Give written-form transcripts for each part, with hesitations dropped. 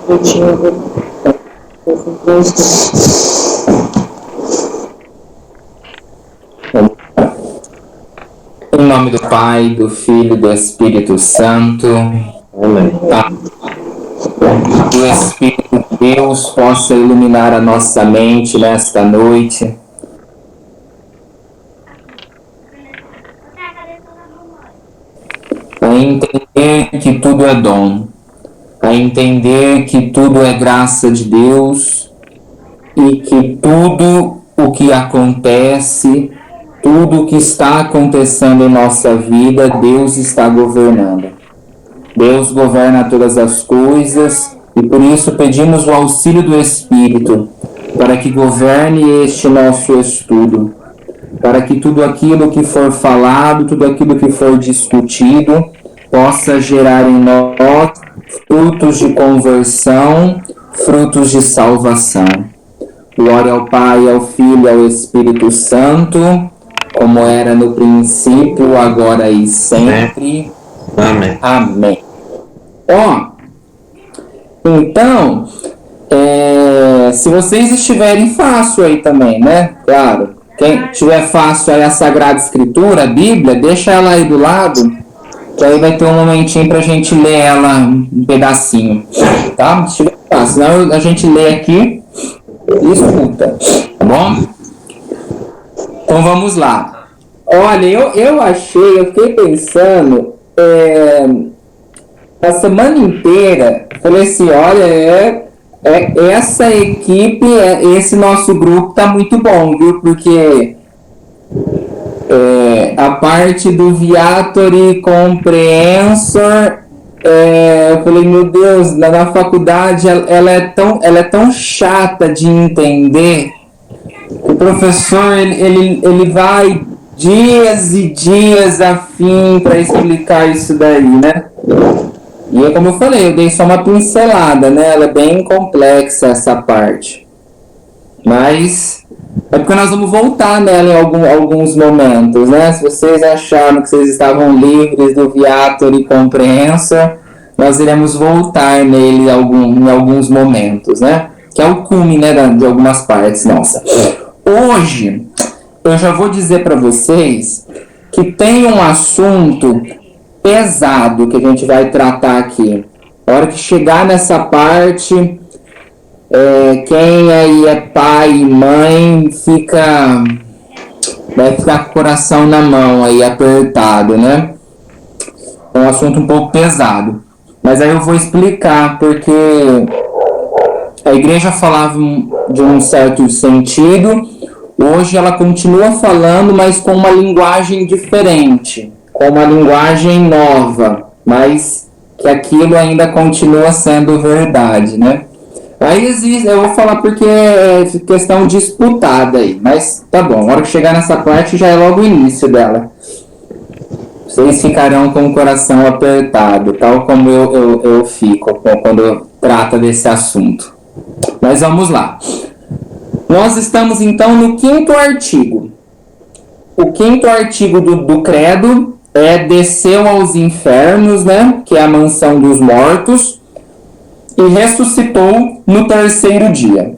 Eu tinha Em nome do Pai, do Filho e do Espírito Santo. Amém. Que o Espírito de Deus possa iluminar a nossa mente nesta noite. A entender que tudo é dom. A entender que tudo é graça de Deus. E que tudo o que acontece, tudo o que está acontecendo em nossa vida, Deus está governando. Deus governa todas as coisas e por isso pedimos o auxílio do Espírito para que governe este nosso estudo, para que tudo aquilo que for falado, tudo aquilo que for discutido, possa gerar em nós frutos de conversão, frutos de salvação. Glória ao Pai, ao Filho e ao Espírito Santo, como era no princípio, agora e sempre. Amém. Amém. Então, se vocês estiverem fácil aí também, né? Claro, quem tiver fácil aí a Sagrada Escritura, a Bíblia, deixa ela aí do lado, que aí vai ter um momentinho pra gente ler ela um pedacinho, tá? Se estiver fácil, senão a gente lê aqui e escuta, tá bom? Então vamos lá. Olha, eu fiquei pensando, a semana inteira, falei assim, olha, essa equipe, esse nosso grupo tá muito bom, viu? Porque a parte do Viatori Comprehensor, eu falei, meu Deus, na faculdade ela é tão chata de entender. O professor, ele vai dias e dias a fim para explicar isso daí, né? E como eu falei, eu dei só uma pincelada, né? Ela é bem complexa essa parte. Mas é porque nós vamos voltar nela em alguns momentos, né? Se vocês acharam que vocês estavam livres do Viator e Comprehensor, nós iremos voltar nele em alguns momentos, né? Que é o cume, né, de algumas partes, nossa. Hoje, eu já vou dizer para vocês que tem um assunto pesado que a gente vai tratar aqui. A hora que chegar nessa parte, quem aí é pai e mãe vai ficar com o coração na mão aí, apertado, né? É um assunto um pouco pesado. Mas aí eu vou explicar, porque a igreja falava de um certo sentido, hoje ela continua falando, mas com uma linguagem diferente, com uma linguagem nova, mas que aquilo ainda continua sendo verdade, né? Aí existe, eu vou falar porque é questão disputada aí, mas tá bom, a hora que chegar nessa parte já é logo o início dela. Vocês ficarão com o coração apertado, tal como eu fico quando eu trato desse assunto. Mas vamos lá. Nós estamos então no 5º artigo. O 5º artigo do credo é desceu aos infernos, né? Que é a mansão dos mortos, e ressuscitou no 3º dia.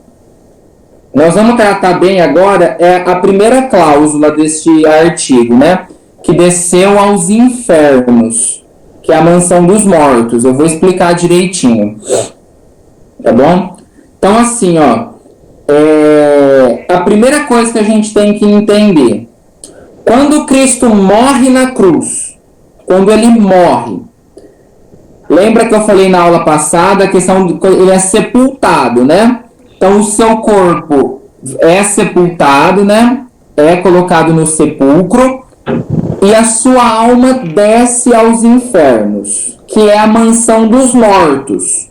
Nós vamos tratar bem agora a primeira cláusula deste artigo, né? Que desceu aos infernos, que é a mansão dos mortos. Eu vou explicar direitinho, tá bom? Então assim, a primeira coisa que a gente tem que entender, quando Cristo morre na cruz, quando ele morre, lembra que eu falei na aula passada a questão de ele é sepultado, né? Então o seu corpo é sepultado, né? É colocado no sepulcro e a sua alma desce aos infernos, que é a mansão dos mortos.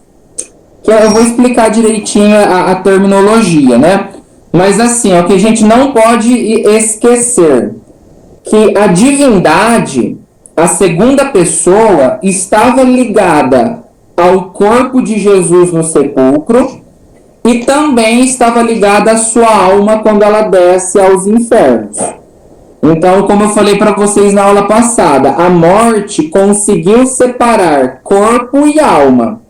Que eu vou explicar direitinho a terminologia, né? Mas assim, o que a gente não pode esquecer, que a divindade, a segunda pessoa, estava ligada ao corpo de Jesus no sepulcro e também estava ligada à sua alma quando ela desce aos infernos. Então, como eu falei para vocês na aula passada, a morte conseguiu separar corpo e alma.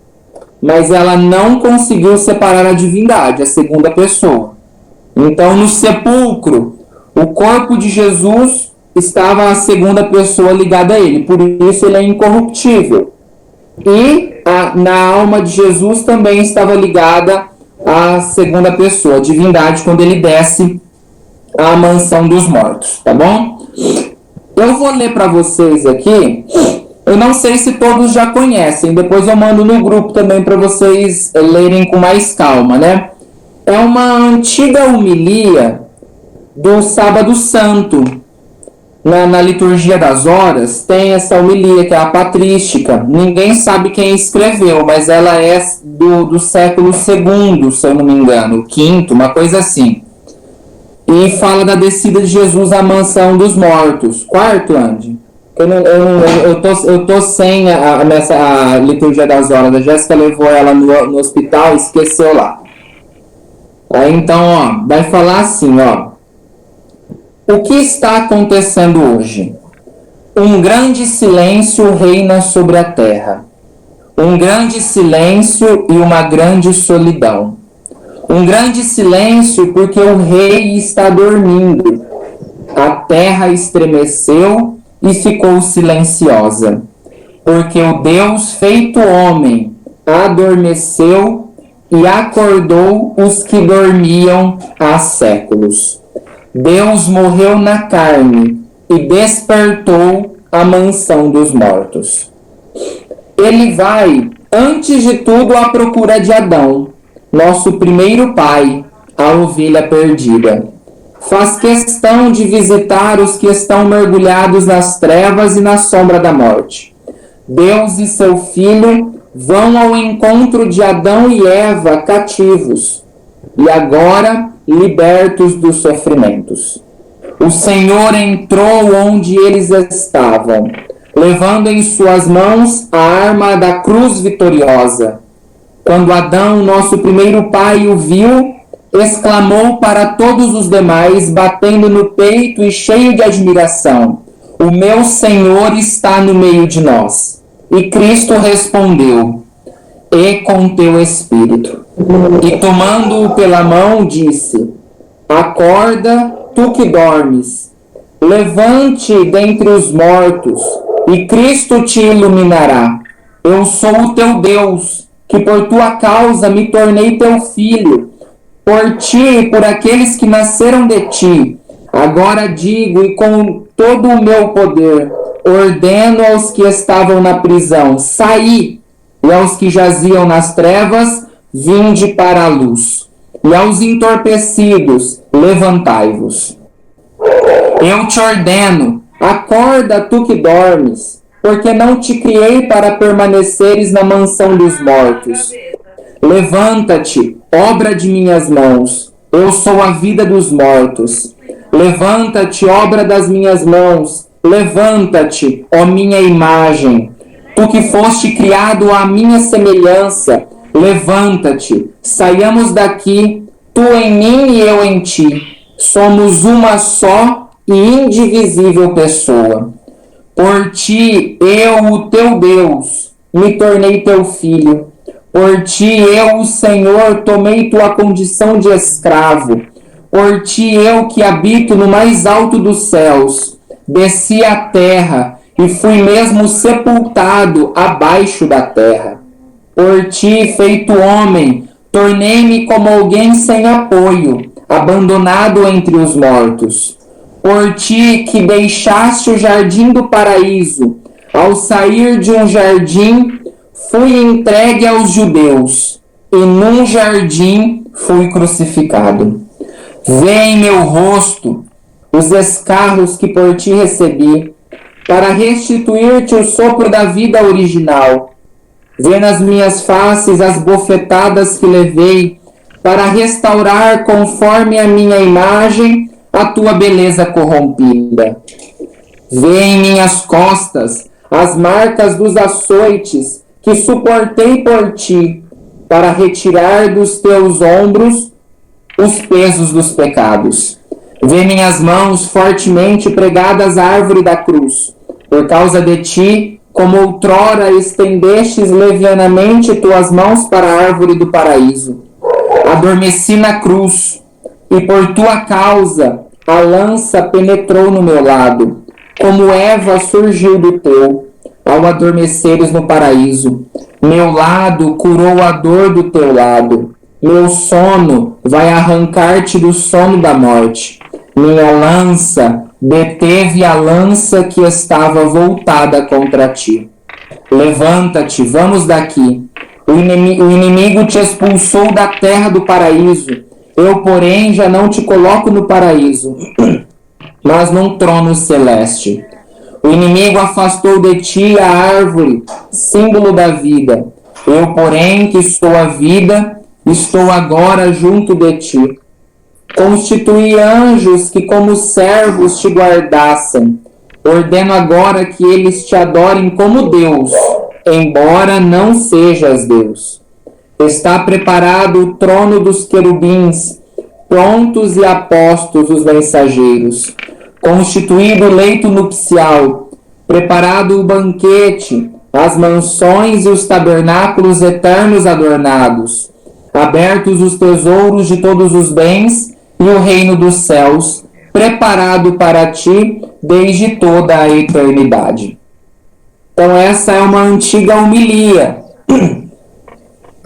mas ela não conseguiu separar a divindade, a segunda pessoa. Então, no sepulcro, o corpo de Jesus estava a segunda pessoa ligada a ele, por isso ele é incorruptível. E na alma de Jesus também estava ligada a segunda pessoa, a divindade, quando ele desce à mansão dos mortos, tá bom? Eu vou ler para vocês aqui, eu não sei se todos já conhecem, depois eu mando no grupo também para vocês lerem com mais calma, né? É uma antiga homilia do Sábado Santo. Na liturgia das horas tem essa homilia, que é a patrística. Ninguém sabe quem escreveu, mas ela é do século II, se eu não me engano, V, uma coisa assim. E fala da descida de Jesus à mansão dos mortos. Quarto, Andy? Eu tô sem a liturgia das horas. A Jéssica levou ela no hospital e esqueceu lá. Aí então, ó, vai falar assim, ó. O que está acontecendo hoje? Um grande silêncio reina sobre a terra. Um grande silêncio e uma grande solidão. Um grande silêncio porque o rei está dormindo. A terra estremeceu e ficou silenciosa. Porque o Deus feito homem adormeceu e acordou os que dormiam há séculos. Deus morreu na carne e despertou a mansão dos mortos. Ele vai, antes de tudo, à procura de Adão, nosso primeiro pai, a ovelha perdida. Faz questão de visitar os que estão mergulhados nas trevas e na sombra da morte. Deus e seu Filho vão ao encontro de Adão e Eva cativos, e agora libertos dos sofrimentos. O Senhor entrou onde eles estavam, levando em suas mãos a arma da cruz vitoriosa. Quando Adão, nosso primeiro pai, o viu, exclamou para todos os demais, batendo no peito e cheio de admiração: "O meu Senhor está no meio de nós." E Cristo respondeu: "E com teu espírito." E tomando-o pela mão, disse: "Acorda, tu que dormes, levante dentre os mortos, e Cristo te iluminará. Eu sou o teu Deus, que por tua causa me tornei teu filho, por ti e por aqueles que nasceram de ti. Agora digo, e com todo o meu poder, ordeno aos que estavam na prisão: saí, e aos que jaziam nas trevas, vinde para a luz. E aos entorpecidos, levantai-vos. Eu te ordeno, acorda, tu que dormes, porque não te criei para permaneceres na mansão dos mortos. Levanta-te, obra de minhas mãos, eu sou a vida dos mortos. Levanta-te, obra das minhas mãos, levanta-te, ó minha imagem. Tu que foste criado à minha semelhança, levanta-te, saiamos daqui, tu em mim e eu em ti. Somos uma só e indivisível pessoa. Por ti, eu, o teu Deus, me tornei teu filho. Por ti, eu, o Senhor, tomei tua condição de escravo. Por ti, eu que habito no mais alto dos céus, desci à terra e fui mesmo sepultado abaixo da terra. Por ti, feito homem, tornei-me como alguém sem apoio, abandonado entre os mortos. Por ti, que deixaste o jardim do paraíso, ao sair de um jardim, fui entregue aos judeus, e num jardim fui crucificado. Vê em meu rosto os escarros que por ti recebi, para restituir-te o sopro da vida original. Vê nas minhas faces as bofetadas que levei, para restaurar conforme a minha imagem a tua beleza corrompida. Vê em minhas costas as marcas dos açoites que suportei por ti, para retirar dos teus ombros os pesos dos pecados. Vê minhas mãos fortemente pregadas à árvore da cruz. Por causa de ti, como outrora estendestes levianamente tuas mãos para a árvore do paraíso. Adormeci na cruz, e por tua causa a lança penetrou no meu lado, como Eva surgiu do teu, ao adormeceres no paraíso. Meu lado curou a dor do teu lado. Meu sono vai arrancar-te do sono da morte. Minha lança deteve a lança que estava voltada contra ti. Levanta-te, vamos daqui. O inimigo te expulsou da terra do paraíso. Eu, porém, já não te coloco no paraíso, mas num trono celeste. O inimigo afastou de ti a árvore, símbolo da vida. Eu, porém, que sou a vida, estou agora junto de ti. Constituí anjos que como servos te guardassem. Ordeno agora que eles te adorem como Deus, embora não sejas Deus. Está preparado o trono dos querubins, prontos e apostos os mensageiros. Constituído o leito nupcial, preparado o banquete, as mansões e os tabernáculos eternos adornados, abertos os tesouros de todos os bens e o reino dos céus, preparado para ti desde toda a eternidade. Então essa é uma antiga homilia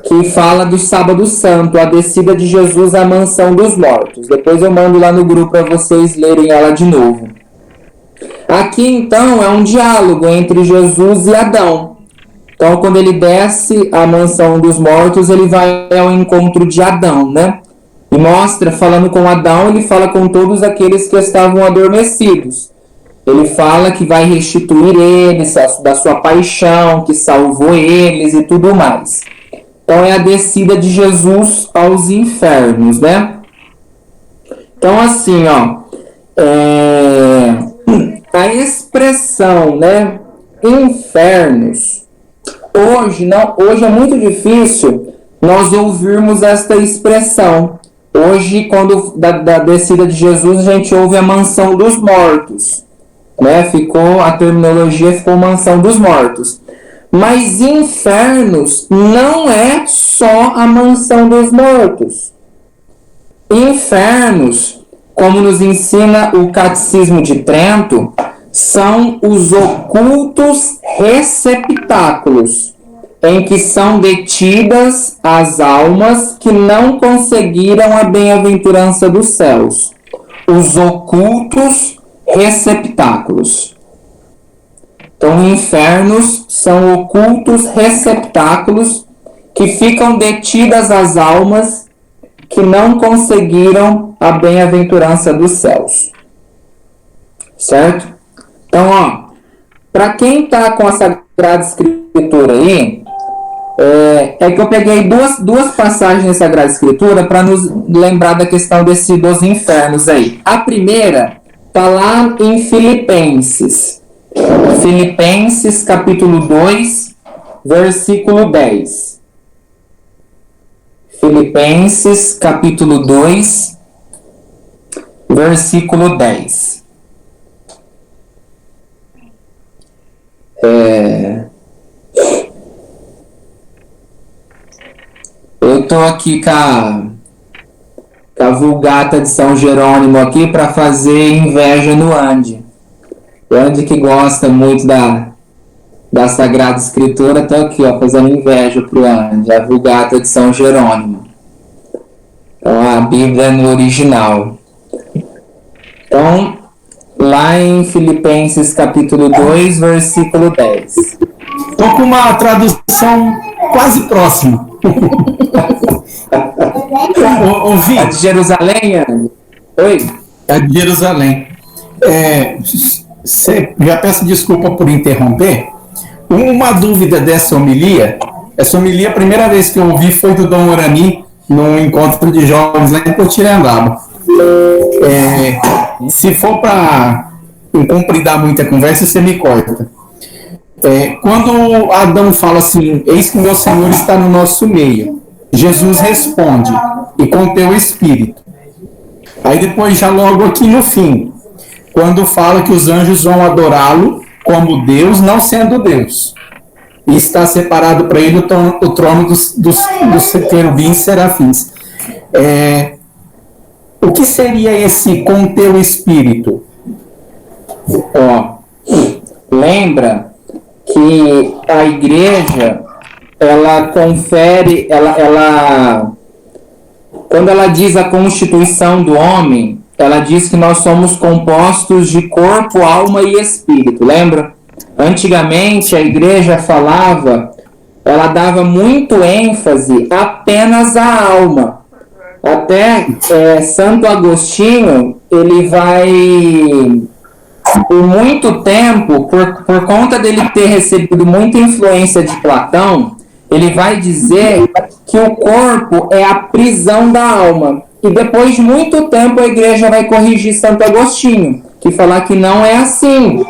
que fala do Sábado Santo, a descida de Jesus à mansão dos mortos. Depois eu mando lá no grupo para vocês lerem ela de novo. Aqui então é um diálogo entre Jesus e Adão. Então quando ele desce à mansão dos mortos, ele vai ao encontro de Adão, né? E mostra, falando com Adão, ele fala com todos aqueles que estavam adormecidos. Ele fala que vai restituir eles, da sua paixão, que salvou eles e tudo mais. Então é a descida de Jesus aos infernos, né? Então assim, ó, a expressão, né, infernos, hoje é muito difícil nós ouvirmos esta expressão. Hoje, quando da descida de Jesus, a gente ouve a mansão dos mortos, né? A terminologia ficou mansão dos mortos. Mas infernos não é só a mansão dos mortos. Infernos, como nos ensina o Catecismo de Trento, são os ocultos receptáculos em que são detidas as almas que não conseguiram a bem-aventurança dos céus. Os ocultos receptáculos. Então, infernos são ocultos receptáculos que ficam detidas as almas que não conseguiram a bem-aventurança dos céus. Certo? Então, ó, para quem está com a Sagrada Escritura aí, é que eu peguei duas passagens da Sagrada Escritura para nos lembrar da questão dos infernos aí. A primeira está lá em Filipenses. Filipenses capítulo 2, versículo 10. Filipenses capítulo 2, versículo 10. Eu estou aqui com a Vulgata de São Jerônimo aqui para fazer inveja no Andy. O Andy que gosta muito da Sagrada Escritura, estou aqui, ó, fazendo inveja para o Andy, a Vulgata de São Jerônimo. Então, a Bíblia no original. Então, lá em Filipenses capítulo 2, versículo 10. Estou com uma tradução quase próxima. Ouvi? É de Jerusalém, Andy? Oi? É de Jerusalém. Já peço desculpa por interromper. Uma dúvida dessa homilia. Essa homilia, a primeira vez que eu ouvi foi do Dom Orani, num encontro de jovens lá em Potirandaba. Se for para compridar muita conversa, você me corta. Quando Adão fala assim, eis que o meu Senhor está no nosso meio, Jesus responde, e com teu espírito. Aí depois, já logo aqui no fim, quando fala que os anjos vão adorá-lo como Deus, não sendo Deus. E está separado para ele o trono dos querubins e serafins. O que seria esse com teu espírito? Ó, lembra que a igreja, ela confere, quando ela diz a constituição do homem, ela diz que nós somos compostos de corpo, alma e espírito, lembra? Antigamente a igreja falava, ela dava muito ênfase apenas à alma. Até Santo Agostinho, ele vai, por muito tempo, por conta dele ter recebido muita influência de Platão, ele vai dizer que o corpo é a prisão da alma. E depois de muito tempo a igreja vai corrigir Santo Agostinho, que falar que não é assim.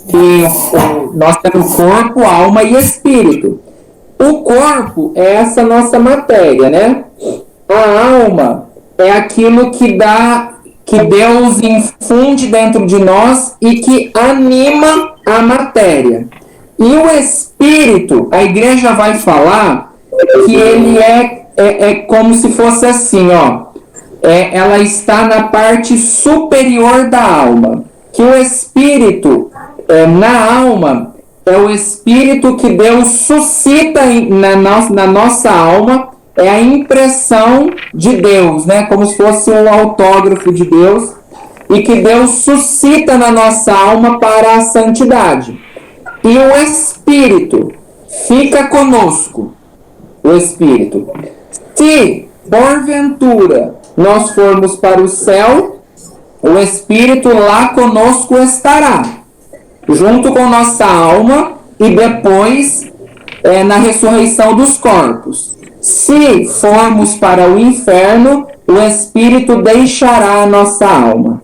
Que nós temos corpo, alma e espírito. O corpo é essa nossa matéria, né? A alma é aquilo que Deus infunde dentro de nós e que anima a matéria. E o espírito, a igreja vai falar que ele é como se fosse assim, ó. Ela está na parte superior da alma. Que o espírito, na alma, é o espírito que Deus suscita na nossa alma, é a impressão de Deus, né? Como se fosse um autógrafo de Deus, e que Deus suscita na nossa alma para a santidade. E o Espírito fica conosco. O Espírito. Se, porventura, nós formos para o céu, o Espírito lá conosco estará, junto com nossa alma, e depois na ressurreição dos corpos. Se formos para o inferno, o Espírito deixará a nossa alma.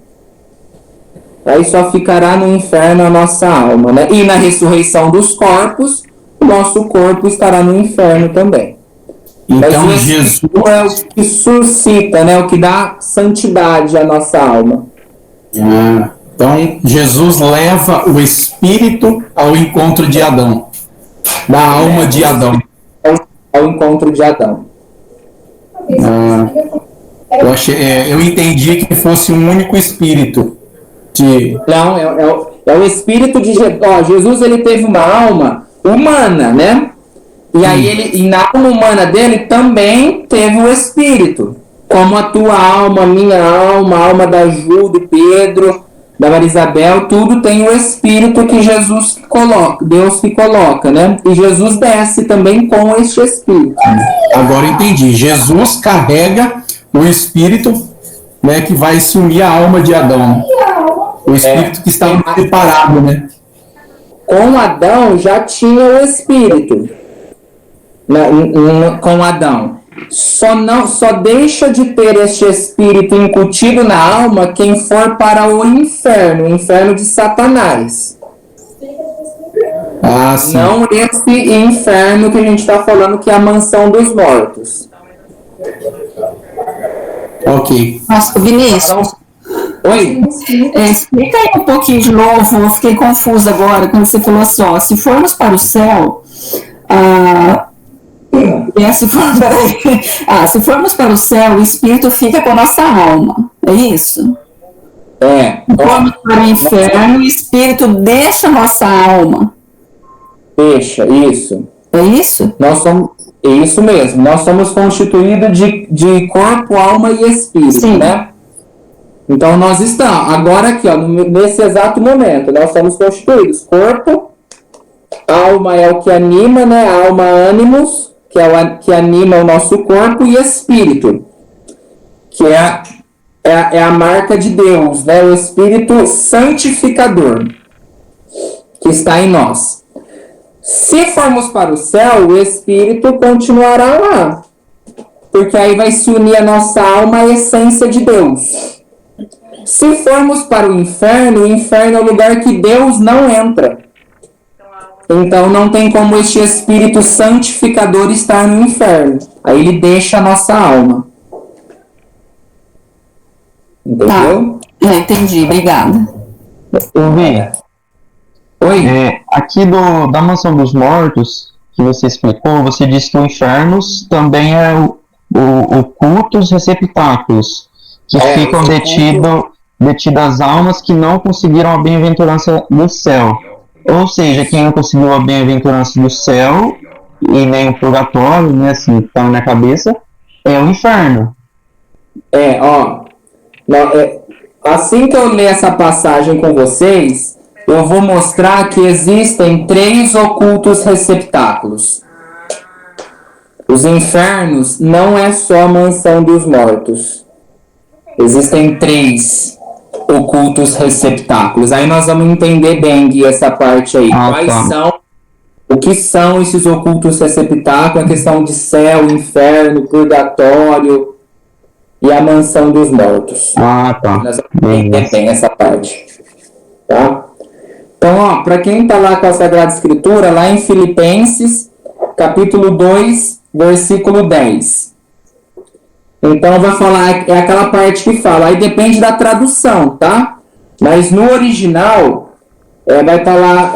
Aí só ficará no inferno a nossa alma, né? E na ressurreição dos corpos, o nosso corpo estará no inferno também. Então, mas Jesus é o que suscita, né? O que dá santidade à nossa alma. Então, Jesus leva o Espírito ao encontro de Adão, da alma de Adão. Ao encontro de Adão. Eu entendi que fosse um único Espírito. Não, é o Espírito de Jesus. Jesus, ele teve uma alma humana, né? E aí e na alma humana dele também teve o Espírito. Como a tua alma, a minha alma, a alma da Ju, do Pedro, da Maria Isabel, tudo tem o Espírito que Jesus coloca, Deus que coloca, né? E Jesus desce também com este Espírito. Agora entendi. Jesus carrega o Espírito, né, que vai se unir à alma de Adão. O Espírito que estava separado, né? Com Adão já tinha o Espírito. Com Adão. Só deixa de ter este Espírito incutido na alma quem for para o inferno de Satanás. Sim. Não esse inferno que a gente está falando, que é a mansão dos mortos. Ok. Nossa, Vinícius. Oi? Explica aí um pouquinho de novo, eu fiquei confusa agora quando você falou só, se formos para o céu, se formos para o céu, o Espírito fica com a nossa alma, é isso? Se formos para o inferno, o Espírito deixa a nossa alma. Deixa, isso. É isso? É isso mesmo, nós somos constituídos de corpo, alma e espírito, sim, né? Então nós estamos, agora aqui, ó, nesse exato momento, nós somos constituídos. Corpo, alma é o que anima, né? Alma, ânimos, que é o que anima o nosso corpo, e espírito, que é a marca de Deus, né? O Espírito santificador, que está em nós. Se formos para o céu, o Espírito continuará lá, porque aí vai se unir a nossa alma à essência de Deus. Se formos para o inferno é o lugar que Deus não entra. Então não tem como este Espírito santificador estar no inferno. Aí ele deixa a nossa alma. Entendeu? Entendi, obrigada. Oi? Aqui da Mansão dos Mortos, que você explicou, você disse que o infernos também é o culto dos receptáculos, que ficam detidas almas que não conseguiram a bem-aventurança do céu. Ou seja, quem não conseguiu a bem-aventurança do céu e nem o purgatório, né, assim, tá na minha cabeça, é o inferno. Assim que eu ler essa passagem com vocês, eu vou mostrar que existem 3 ocultos receptáculos. Os infernos não é só a mansão dos mortos. Existem 3 ocultos receptáculos. Aí nós vamos entender bem, Gui, essa parte aí. O que são esses ocultos receptáculos? A questão de céu, inferno, purgatório e a mansão dos mortos. Tá. Nós vamos entender bem essa parte. Tá? Então, para quem está lá com a Sagrada Escritura, lá em Filipenses, capítulo 2, versículo 10. Então, vai falar, é aquela parte que fala, aí depende da tradução, tá? Mas no original, vai estar lá,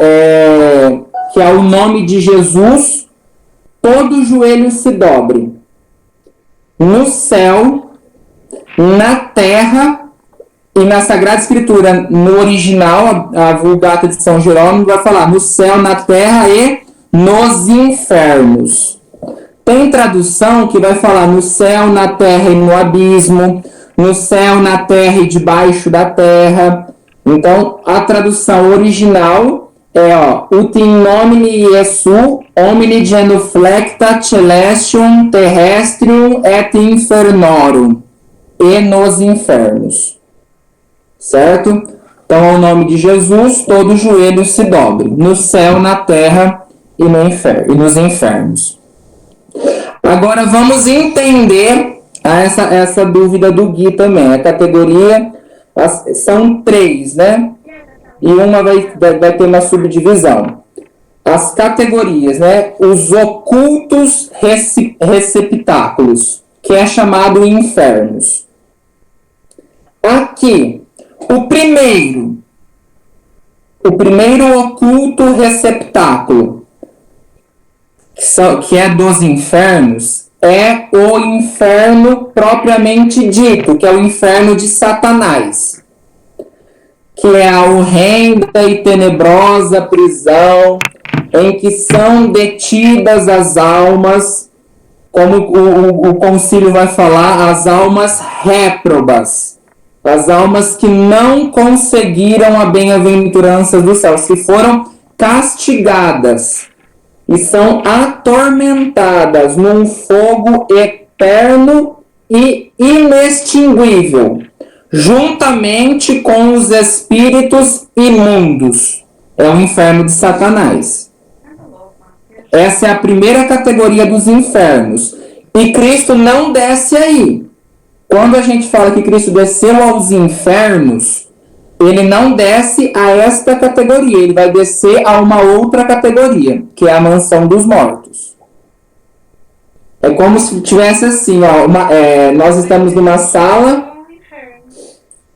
que é o nome de Jesus, todo joelho se dobre. No céu, na terra e na Sagrada Escritura, no original, a Vulgata de São Jerônimo vai falar no céu, na terra e nos infernos. Tem tradução que vai falar no céu, na terra e no abismo, no céu, na terra e debaixo da terra. Então, a tradução original é, ut in nomine Iesu, omni genuflecta celestium terrestrium et infernorum, e nos infernos. Certo? Então, ao nome de Jesus, todo joelho se dobre, no céu, na terra e nos infernos. Agora, vamos entender essa dúvida do Gui também. A categoria, são 3, né? E uma vai ter uma subdivisão. As categorias, né? Os ocultos receptáculos, que é chamado infernos. Aqui, o primeiro oculto receptáculo, que é dos infernos, é o inferno propriamente dito, que é o inferno de Satanás, que é a horrenda e tenebrosa prisão em que são detidas as almas, como o concílio vai falar, as almas réprobas, as almas que não conseguiram a bem-aventurança dos céus, que foram castigadas e são atormentadas num fogo eterno e inextinguível, juntamente com os espíritos imundos. É o inferno de Satanás. Essa é a primeira categoria dos infernos. E Cristo não desce aí. Quando a gente fala que Cristo desceu aos infernos, ele não desce a esta categoria, ele vai descer a uma outra categoria, que é a mansão dos mortos. É como se tivesse assim, nós estamos numa sala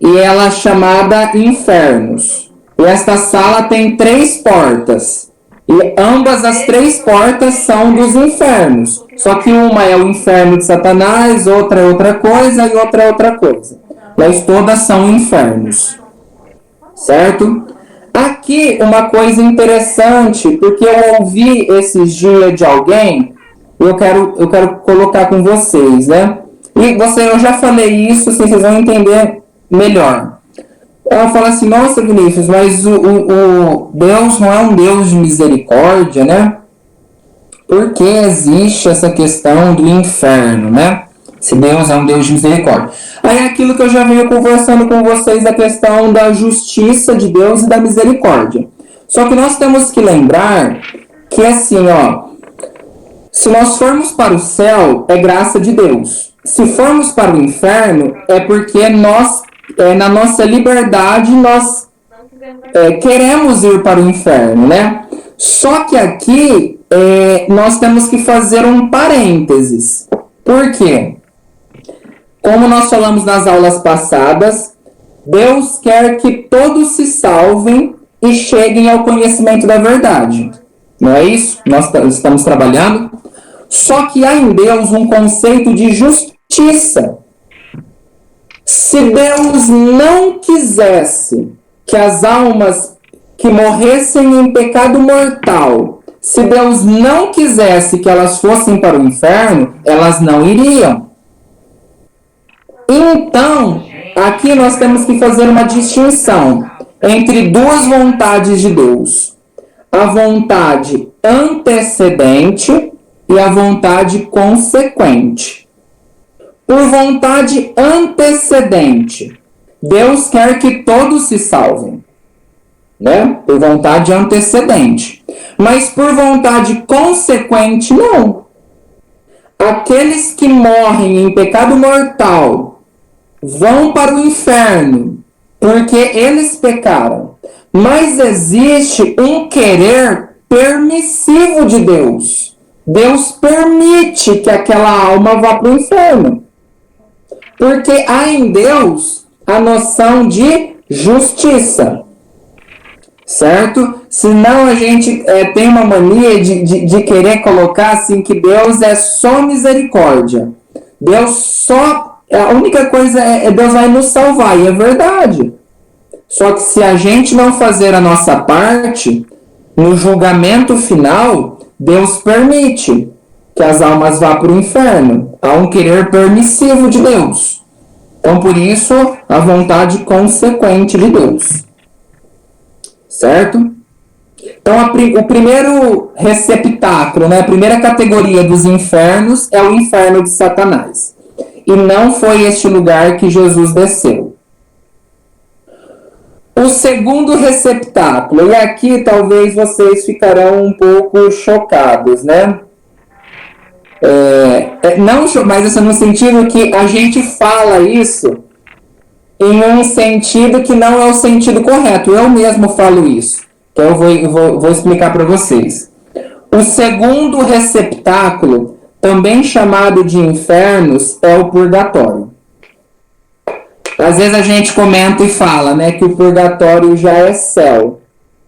e ela é chamada infernos. E esta sala tem 3 portas. E ambas as 3 portas são dos infernos. Só que uma é o inferno de Satanás, outra é outra coisa e outra é outra coisa. Mas todas são infernos. Certo? Aqui uma coisa interessante, porque eu ouvi esses dias de alguém, e eu quero colocar com vocês, né? E eu já falei isso, assim, vocês vão entender melhor. Ela fala assim, nossa, Vinícius, mas o Deus não é um Deus de misericórdia, né? Por que existe essa questão do inferno, né? Se Deus é um Deus de misericórdia. Aí é aquilo que eu já venho conversando com vocês, a questão da justiça de Deus e da misericórdia. Só que nós temos que lembrar que assim, se nós formos para o céu, é graça de Deus. Se formos para o inferno, é porque nós, na nossa liberdade, nós queremos ir para o inferno, né? Só que aqui, nós temos que fazer um parênteses. Por quê? Como nós falamos nas aulas passadas, Deus quer que todos se salvem e cheguem ao conhecimento da verdade. Não é isso? Nós estamos trabalhando. Só que há em Deus um conceito de justiça. Se Deus não quisesse que as almas que morressem em pecado mortal, se Deus não quisesse que elas fossem para o inferno, elas não iriam. Então, aqui nós temos que fazer uma distinção entre duas vontades de Deus. A vontade antecedente e a vontade consequente. Por vontade antecedente, Deus quer que todos se salvem, né? Por vontade antecedente. Mas por vontade consequente, não. Aqueles que morrem em pecado mortal vão para o inferno porque eles pecaram. Mas existe um querer permissivo de Deus. Deus permite que aquela alma vá para o inferno. Porque há em Deus a noção de justiça. Certo? Senão a gente tem uma mania de querer colocar assim que Deus é só misericórdia. Deus só... A única coisa é Deus vai nos salvar, e é verdade. Só que se a gente não fazer a nossa parte, no julgamento final, Deus permite que as almas vá para o inferno. Há um querer permissivo de Deus. Então, por isso, a vontade consequente de Deus. Certo? Então, o primeiro receptáculo, né, a primeira categoria dos infernos é o inferno de Satanás. E não foi este lugar que Jesus desceu. O segundo receptáculo, e aqui talvez vocês ficarão um pouco chocados, né? Não, mas no sentido que a gente fala isso em um sentido que não é o sentido correto. Eu mesmo falo isso. Então eu vou explicar para vocês. O segundo receptáculo, também chamado de infernos, é o purgatório. Às vezes a gente comenta e fala, né, que o purgatório já é céu.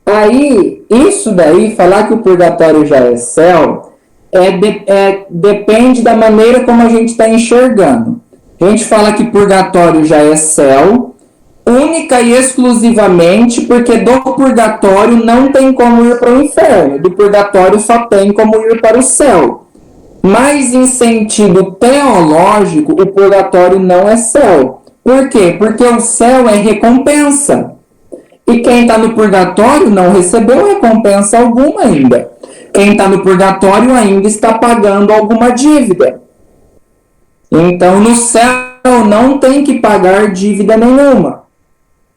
Aí, isso daí, falar que o purgatório já é céu, depende da maneira como a gente está enxergando. A gente fala que purgatório já é céu, única e exclusivamente porque do purgatório não tem como ir para o inferno. Do purgatório só tem como ir para o céu. Mas em sentido teológico, o purgatório não é céu. Por quê? Porque o céu é recompensa. E quem está no purgatório não recebeu recompensa alguma ainda. Quem está no purgatório ainda está pagando alguma dívida. Então, no céu não tem que pagar dívida nenhuma.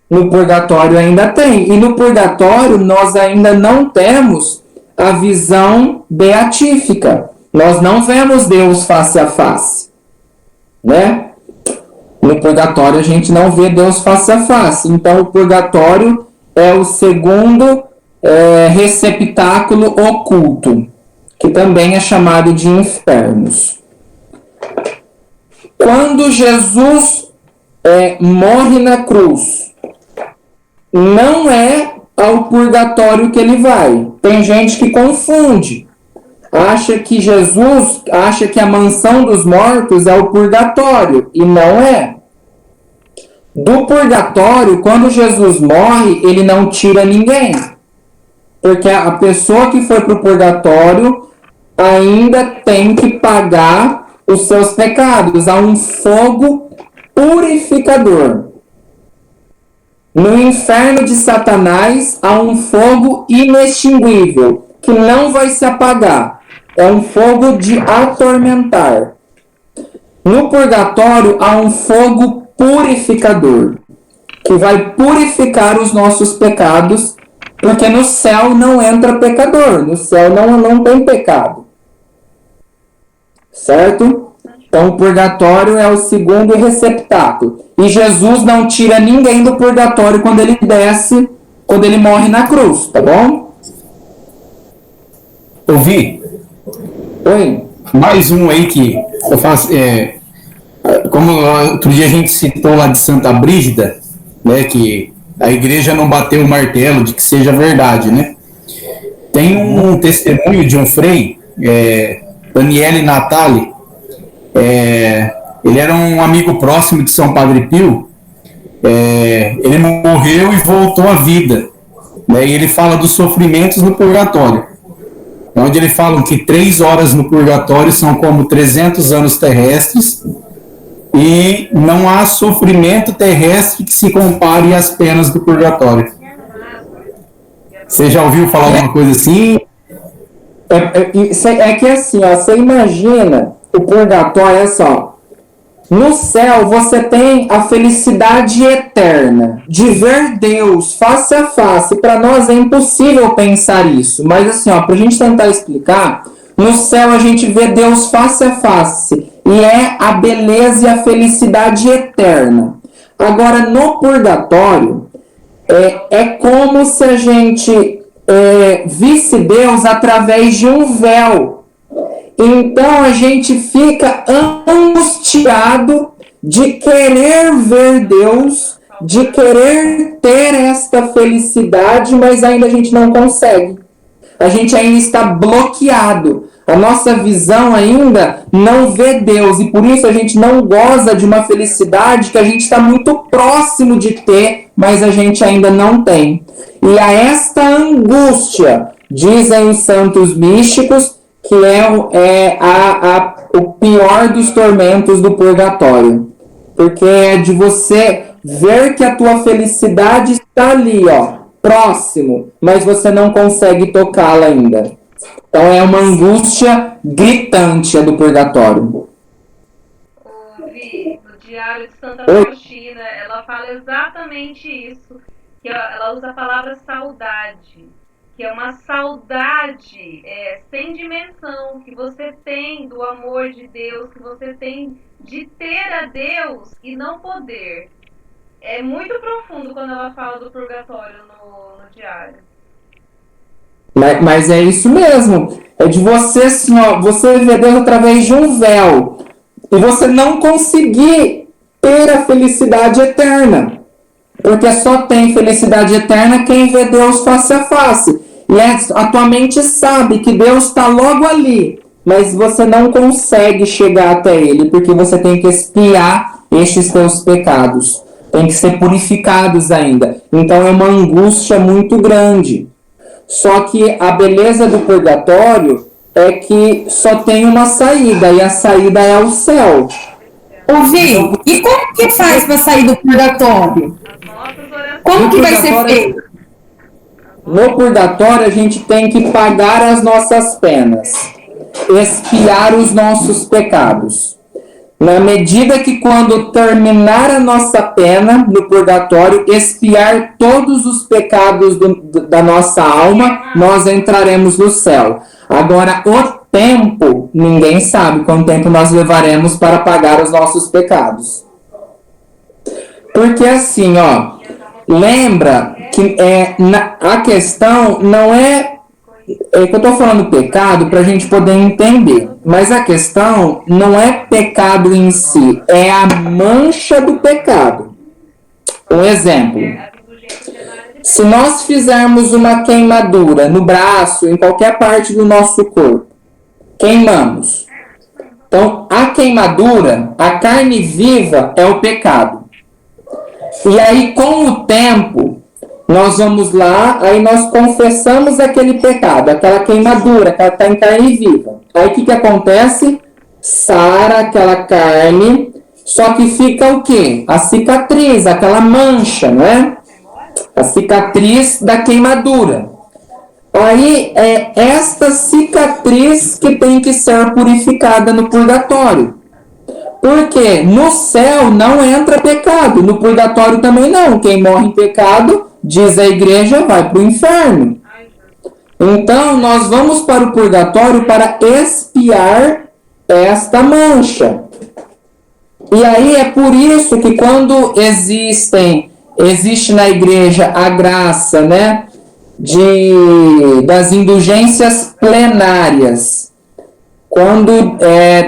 No purgatório ainda tem. E no purgatório nós ainda não temos a visão beatífica. Nós não vemos Deus face a face. Né? No purgatório a gente não vê Deus face a face. Então o purgatório é o segundo receptáculo oculto, que também é chamado de infernos. Quando Jesus morre na cruz, não é ao purgatório que ele vai. Tem gente que confunde. Acha que a mansão dos mortos é o purgatório, e não é. Do purgatório, quando Jesus morre, ele não tira ninguém. Porque a pessoa que foi para o purgatório ainda tem que pagar os seus pecados. Há um fogo purificador. No inferno de Satanás, há um fogo inextinguível, que não vai se apagar. É um fogo de atormentar. No purgatório, há um fogo purificador, que vai purificar os nossos pecados, porque no céu não entra pecador, no céu não tem pecado. Certo? Então o purgatório é o segundo receptáculo. E Jesus não tira ninguém do purgatório quando ele desce, quando ele morre na cruz, tá bom? Ouvi? Oi? Mais um aí que eu faço... como outro dia a gente citou lá de Santa Brígida, né, que a igreja não bateu o martelo de que seja verdade, né? Tem um testemunho de um frei, Daniele Natali, ele era um amigo próximo de São Padre Pio, ele morreu e voltou à vida, né? E ele fala dos sofrimentos no purgatório, onde ele fala que 3 horas no purgatório são como 300 anos terrestres, e não há sofrimento terrestre que se compare às penas do purgatório. Você já ouviu falar alguma coisa assim? É que assim, ó, você imagina o purgatório, é só. No céu você tem a felicidade eterna de ver Deus face a face. Para nós é impossível pensar isso, mas assim, ó, para a gente tentar explicar, no céu a gente vê Deus face a face e é a beleza e a felicidade eterna. Agora no purgatório é como se a gente visse Deus através de um véu. Então a gente fica angustiado de querer ver Deus, de querer ter esta felicidade, mas ainda a gente não consegue. A gente ainda está bloqueado. A nossa visão ainda não vê Deus e por isso a gente não goza de uma felicidade que a gente está muito próximo de ter, mas a gente ainda não tem. E a esta angústia, dizem os santos místicos, que é o pior dos tormentos do purgatório. Porque é de você ver que a tua felicidade está ali, ó, próximo, mas você não consegue tocá-la ainda. Então é uma angústia gritante a do purgatório. Vi no Diário de Santa Faustina, ela fala exatamente isso, que ela usa a palavra saudade, que é uma saudade sem dimensão que você tem do amor de Deus, que você tem de ter a Deus e não poder. É muito profundo quando ela fala do purgatório no Diário. Mas é isso mesmo. É de você, assim, ó, você ver Deus através de um véu. E você não conseguir ter a felicidade eterna. Porque só tem felicidade eterna quem vê Deus face a face. E a tua mente sabe que Deus está logo ali. Mas você não consegue chegar até Ele. Porque você tem que expiar estes teus pecados. Tem que ser purificados ainda. Então é uma angústia muito grande. Só que a beleza do purgatório é que só tem uma saída, e a saída é o céu. Ouvi, e como que faz para sair do purgatório? Como que vai ser feito? No purgatório a gente tem que pagar as nossas penas, expiar os nossos pecados. Na medida que quando terminar a nossa pena no purgatório, expiar todos os pecados da nossa alma, nós entraremos no céu. Agora, o tempo, ninguém sabe quanto tempo nós levaremos para pagar os nossos pecados. Porque assim, ó, lembra que a questão não é que eu estou falando pecado para a gente poder entender, mas a questão não é pecado em si, é a mancha do pecado. Um exemplo, se nós fizermos uma queimadura no braço, em qualquer parte do nosso corpo, queimamos. Então, a queimadura, a carne viva é o pecado. E aí, com o tempo, nós vamos lá, aí nós confessamos aquele pecado, aquela queimadura, que está em carne viva. Aí o que acontece? Sara aquela carne, só que fica o quê? A cicatriz, aquela mancha, não é? A cicatriz da queimadura. Aí é esta cicatriz que tem que ser purificada no purgatório. Porque no céu não entra pecado, no purgatório também não. Quem morre em pecado, diz a igreja, vai para o inferno. Então, nós vamos para o purgatório para expiar esta mancha. E aí é por isso que quando existe na igreja a graça, né, das indulgências plenárias, quando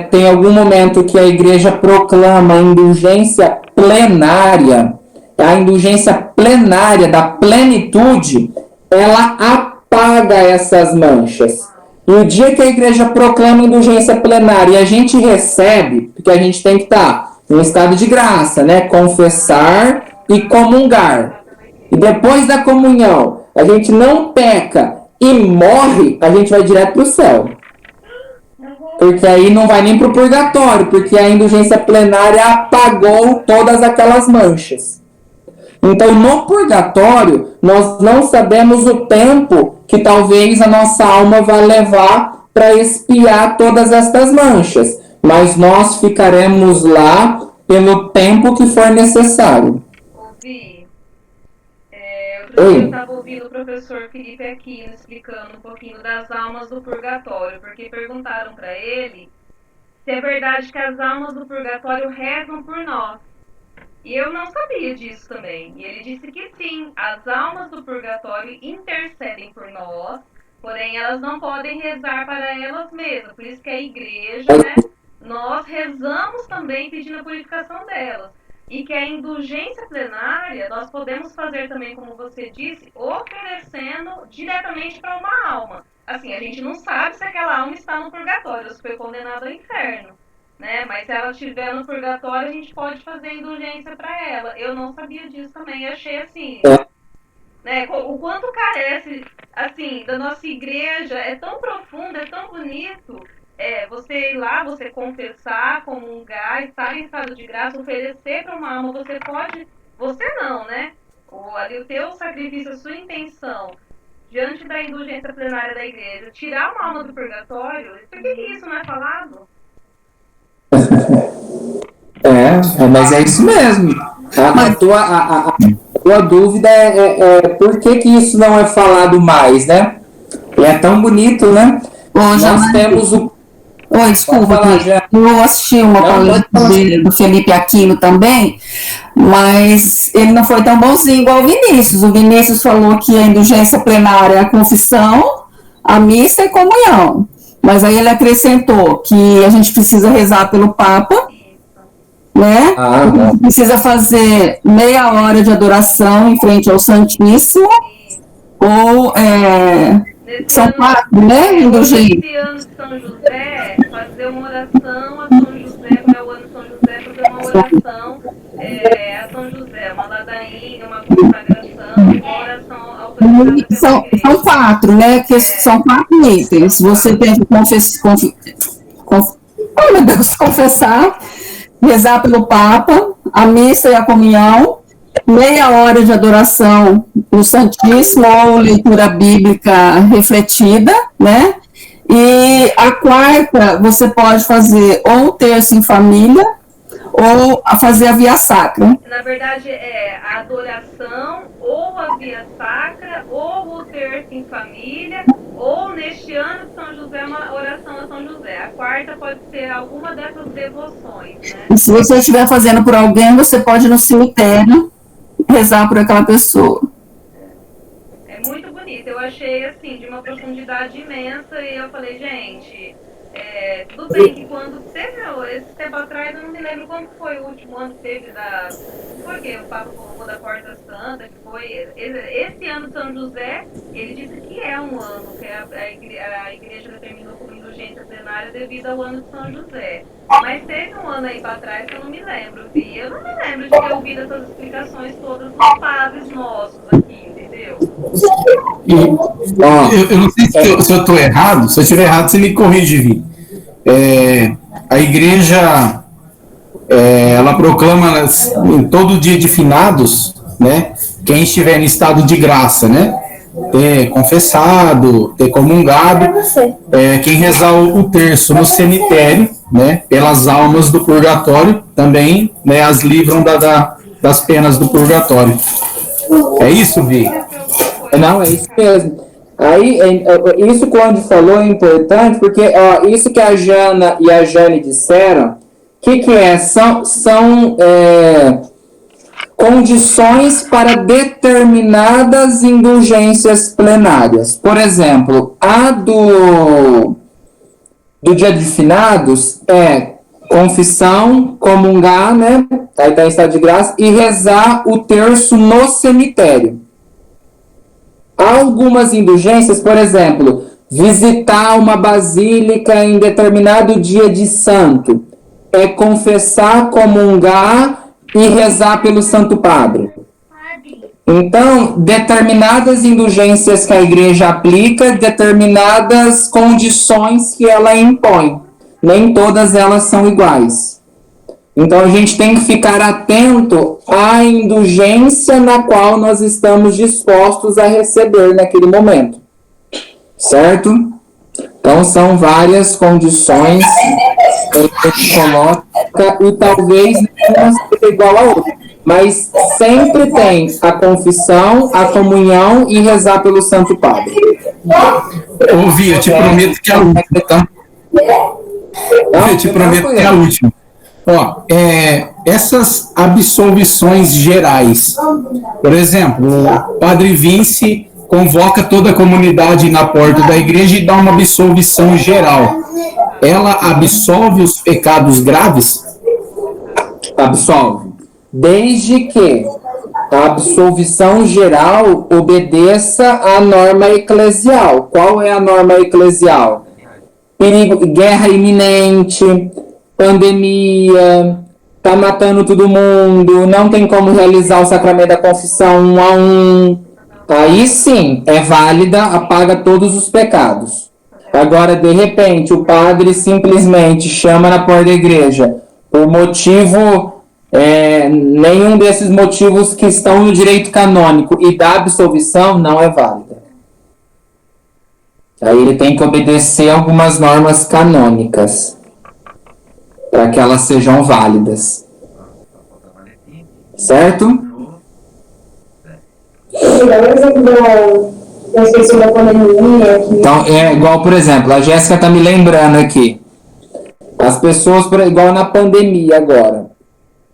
tem algum momento que a igreja proclama a indulgência plenária, a indulgência plenária da plenitude, ela apaga essas manchas. E o dia que a igreja proclama indulgência plenária e a gente recebe, porque a gente tem que estar em estado de graça, né? Confessar e comungar. E depois da comunhão, a gente não peca e morre, a gente vai direto para o céu. Porque aí não vai nem para o purgatório, porque a indulgência plenária apagou todas aquelas manchas. Então, no purgatório, nós não sabemos o tempo que talvez a nossa alma vai levar para expiar todas estas manchas. Mas nós ficaremos lá pelo tempo que for necessário. Ouvi. Outro dia eu estava ouvindo o professor Felipe Aquino explicando um pouquinho das almas do purgatório, porque perguntaram para ele se é verdade que as almas do purgatório rezam por nós. E eu não sabia disso também. E ele disse que sim, as almas do purgatório intercedem por nós, porém elas não podem rezar para elas mesmas. Por isso que a igreja, né, nós rezamos também pedindo a purificação delas. E que a indulgência plenária nós podemos fazer também, como você disse, oferecendo diretamente para uma alma. Assim, a gente não sabe se aquela alma está no purgatório, se foi condenada ao inferno. Né? Mas se ela estiver no purgatório, a gente pode fazer indulgência para ela. Eu não sabia disso também, achei assim, né? O quanto carece, assim, da nossa igreja, é tão profundo, é tão bonito, você ir lá, você confessar, comungar, estar em estado de graça, oferecer para uma alma, você não, né? Ali o teu sacrifício, a sua intenção, diante da indulgência plenária da igreja, tirar uma alma do purgatório, por que isso não é falado? Mas é isso mesmo. A tua dúvida é por que isso não é falado mais, né? É tão bonito, né? Nós temos o... Oi, desculpa, eu assisti uma palestra do Felipe Aquino também, mas ele não foi tão bonzinho igual o Vinícius. O Vinícius falou que a indulgência plenária é a confissão, a missa e comunhão. Mas aí ele acrescentou que a gente precisa rezar pelo Papa, né? Precisa fazer meia hora de adoração em frente ao Santíssimo, ou são quatro, né? Indulgência. Esse ano de São José, fazer uma oração a São José, como é o ano de São José, fazer uma oração a São José, uma ladainha, uma consagração, uma oração autorizada. São quatro, né? Que são 4 itens. Você tem que confessar, rezar pelo Papa, a missa e a comunhão, meia hora de adoração no Santíssimo ou leitura bíblica refletida, né? E a quarta, você pode fazer ou um terço em família, ou fazer a via sacra. Na verdade, é a adoração, ou a via sacra, ou o terço em família, ou neste ano de São José, uma oração a São José. A quarta pode ser alguma dessas devoções, né? E se você estiver fazendo por alguém, você pode ir no cemitério rezar por aquela pessoa. É muito bonito. Eu achei, assim, de uma profundidade imensa, e eu falei, gente... tudo bem que quando teve esse tempo atrás, eu não me lembro quando foi o último ano que teve porque o Papa colocou da Porta Santa, que foi esse ano de São José, ele disse que é um ano, que a igreja determinou como indulgência plenária devido ao ano de São José. Mas teve um ano aí para trás que eu não me lembro, e eu não me lembro de ter ouvido essas explicações todas dos padres nossos aqui, entendeu? Eu não sei se eu estou errado. Se eu estiver errado, você me corrige, Vi. A igreja ela proclama em todo dia de finados, né? Quem estiver em estado de graça, né? Ter confessado, ter comungado, quem rezar o terço no cemitério, né? Pelas almas do purgatório, também, né? As livram das penas do purgatório. É isso, Vi? Não, é isso mesmo. Aí, isso que o Andy falou é importante, porque isso que a Jana e a Jane disseram, que é? São condições para determinadas indulgências plenárias. Por exemplo, a do Dia de Finados confissão, comungar, né? Aí tá em estado de graça, e rezar o terço no cemitério. Há algumas indulgências, por exemplo, visitar uma basílica em determinado dia de santo, é confessar, comungar e rezar pelo Santo Padre. Então, determinadas indulgências que a igreja aplica, determinadas condições que ela impõe. Nem todas elas são iguais. Então, a gente tem que ficar atento à indulgência na qual nós estamos dispostos a receber naquele momento. Certo? Então, são várias condições que a gente coloca e talvez nenhuma seja igual a outra. Mas sempre tem a confissão, a comunhão e rezar pelo Santo Padre. Ouvi, eu te prometo que é a última, tá? Eu te prometo que é a última. Ó, essas absolvições gerais, por exemplo, o Padre Vince convoca toda a comunidade na porta da igreja e dá uma absolvição geral. Ela absolve os pecados graves? Absolve. Desde que a absolvição geral obedeça à norma eclesial. Qual é a norma eclesial? Perigo, guerra iminente, pandemia, tá matando todo mundo, não tem como realizar o sacramento da confissão 1 a 1. Aí sim, é válida, apaga todos os pecados. Agora, de repente, o padre simplesmente chama na porta da igreja por motivo... nenhum desses motivos que estão no direito canônico e da absolvição não é válida. Aí ele tem que obedecer algumas normas canônicas para que elas sejam válidas. Certo? Então, é igual, por exemplo, a Jéssica está me lembrando aqui. As pessoas, igual na pandemia agora.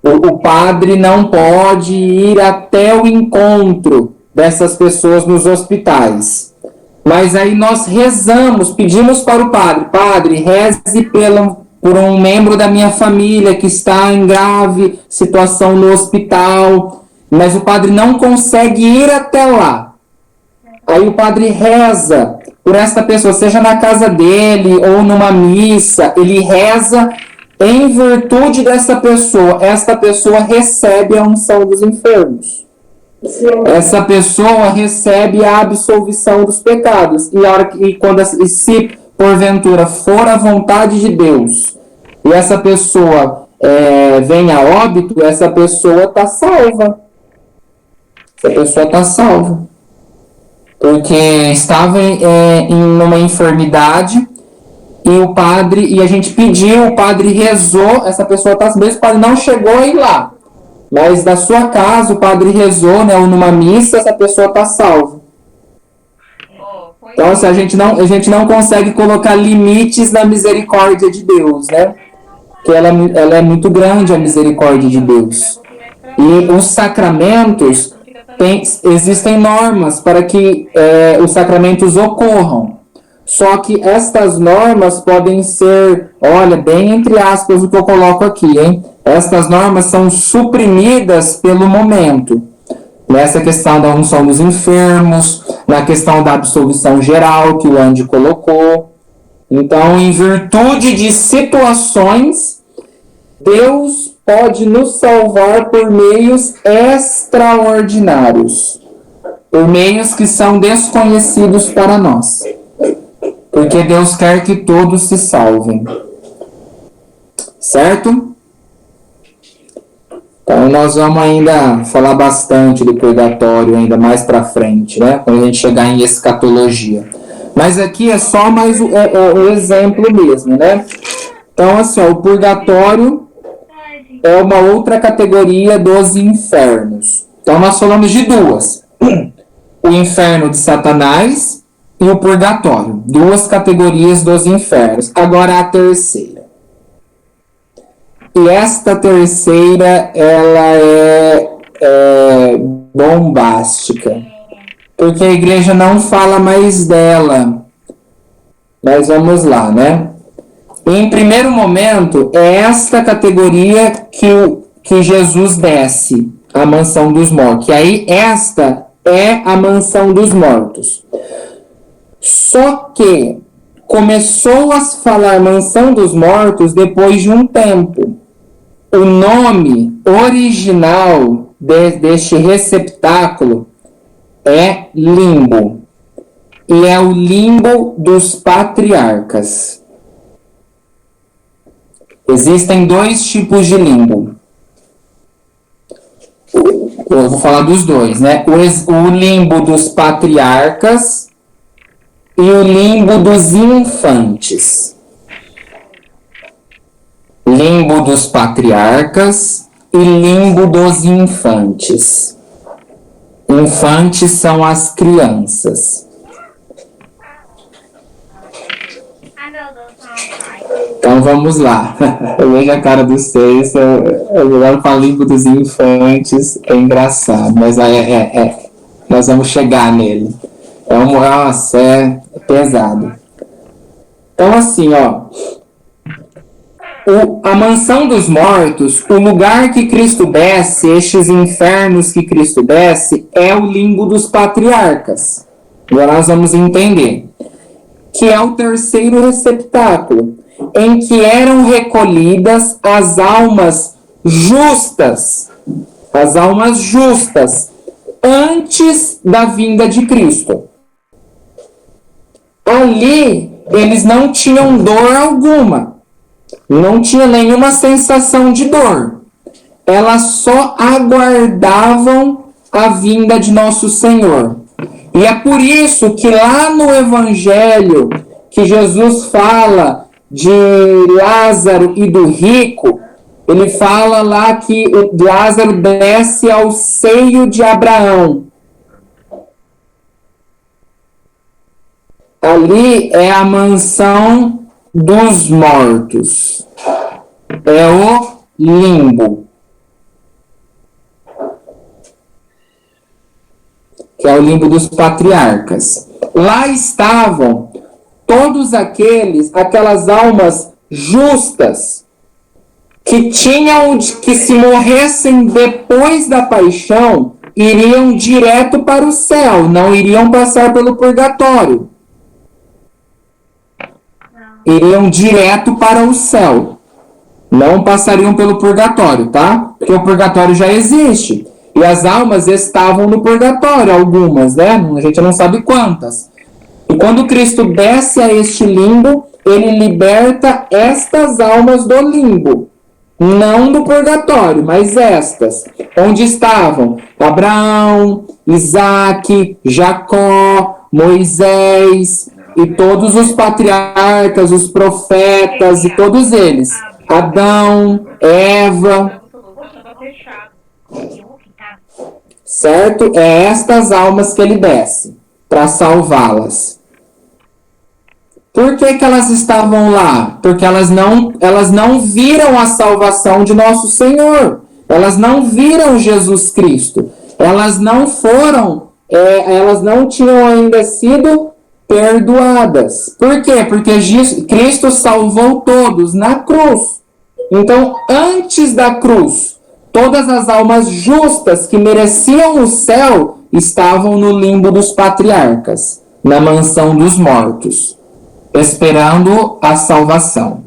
O padre não pode ir até o encontro dessas pessoas nos hospitais. Mas aí nós rezamos, pedimos para o padre, Padre, reze por um membro da minha família que está em grave situação no hospital, mas o padre não consegue ir até lá. Aí o padre reza por esta pessoa, seja na casa dele ou numa missa, ele reza em virtude dessa pessoa. Esta pessoa recebe a unção dos enfermos. Essa pessoa recebe a absolvição dos pecados. E se porventura for a vontade de Deus e essa pessoa vem a óbito, essa pessoa está salva. Essa pessoa está salva. Porque estava em uma enfermidade e a gente pediu, o padre rezou, essa pessoa está mesmo, o padre não chegou a ir lá. Mas da sua casa, o padre rezou, né, ou numa missa, essa pessoa está salva. Então, assim, a gente não consegue colocar limites na misericórdia de Deus, né? Porque ela é muito grande, a misericórdia de Deus. E os sacramentos, existem normas para que os sacramentos ocorram. Só que estas normas podem ser, olha, bem entre aspas o que eu coloco aqui, hein? Estas normas são suprimidas pelo momento. Nessa questão da unção dos enfermos, na questão da absolvição geral que o Andy colocou. Então, em virtude de situações, Deus pode nos salvar por meios extraordinários, por meios que são desconhecidos para nós. Porque Deus quer que todos se salvem. Certo? Então nós vamos ainda falar bastante do purgatório ainda mais para frente, né? Quando a gente chegar em escatologia. Mas aqui é só mais o exemplo mesmo, né? Então assim, o purgatório é uma outra categoria dos infernos. Então nós falamos de duas. O inferno de Satanás e o purgatório. Duas categorias dos infernos. Agora a terceira. E esta terceira, ela é bombástica. Porque a igreja não fala mais dela. Mas vamos lá, né? Em primeiro momento, é esta categoria que Jesus desce, a mansão dos mortos. E aí, esta é a mansão dos mortos. Só que começou a se falar mansão dos mortos depois de um tempo. O nome original deste receptáculo é limbo. E é o limbo dos patriarcas. Existem dois tipos de limbo. Eu vou falar dos dois, né? O limbo dos patriarcas e o limbo dos infantes. Limbo dos patriarcas e limbo dos infantes. Infantes são as crianças. Então vamos lá. Eu vejo a cara dos seis. Eu falo limbo dos infantes. É engraçado, mas nós vamos chegar nele. Nossa, é pesado. Então assim, ó. A mansão dos mortos, o lugar que Cristo desce, estes infernos que Cristo desce, é o limbo dos patriarcas. Agora nós vamos entender. Que é o terceiro receptáculo, em que eram recolhidas as almas justas, antes da vinda de Cristo. Ali, eles não tinham dor alguma, não tinha nenhuma sensação de dor. Elas só aguardavam a vinda de nosso Senhor. E é por isso que lá no Evangelho, que Jesus fala de Lázaro e do rico, ele fala lá que o Lázaro desce ao seio de Abraão. Ali é a mansão dos mortos. É o limbo. Que é o limbo dos patriarcas. Lá estavam todos aquelas almas justas que se morressem depois da paixão, iriam direto para o céu, não iriam passar pelo purgatório. Iriam direto para o céu. Não passariam pelo purgatório, tá? Porque o purgatório já existe. E as almas estavam no purgatório, algumas, né? A gente não sabe quantas. E quando Cristo desce a este limbo, ele liberta estas almas do limbo. Não do purgatório, mas estas. Onde estavam Abraão, Isaac, Jacó, Moisés e todos os patriarcas, os profetas e todos eles. Adão, Eva. Certo? É estas almas que ele desce para salvá-las. Por que elas estavam lá? Porque elas não viram a salvação de nosso Senhor. Elas não viram Jesus Cristo. Elas não tinham ainda sido perdoadas. Por quê? Porque Cristo salvou todos na cruz. Então, antes da cruz, todas as almas justas que mereciam o céu estavam no limbo dos patriarcas, na mansão dos mortos, esperando a salvação.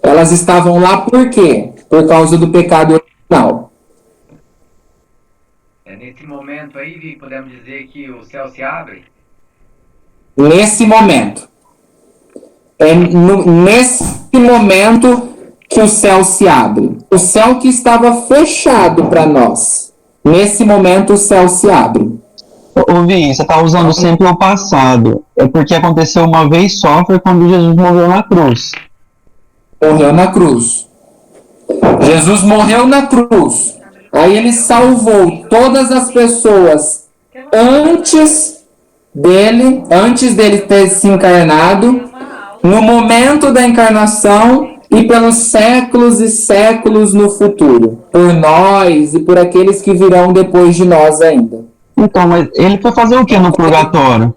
Elas estavam lá por quê? Por causa do pecado original. Nesse momento aí, podemos dizer que o céu se abre? Nesse momento. Nesse momento que o céu se abre. O céu que estava fechado para nós. Nesse momento o céu se abre. Ô Vi, você está usando sempre o passado. É porque aconteceu uma vez só, foi quando Jesus morreu na cruz. Morreu na cruz. Jesus morreu na cruz. Aí ele salvou todas as pessoas antes dele ter se encarnado, no momento da encarnação e pelos séculos e séculos no futuro, por nós e por aqueles que virão depois de nós ainda. Então, mas ele foi fazer o que no purgatório?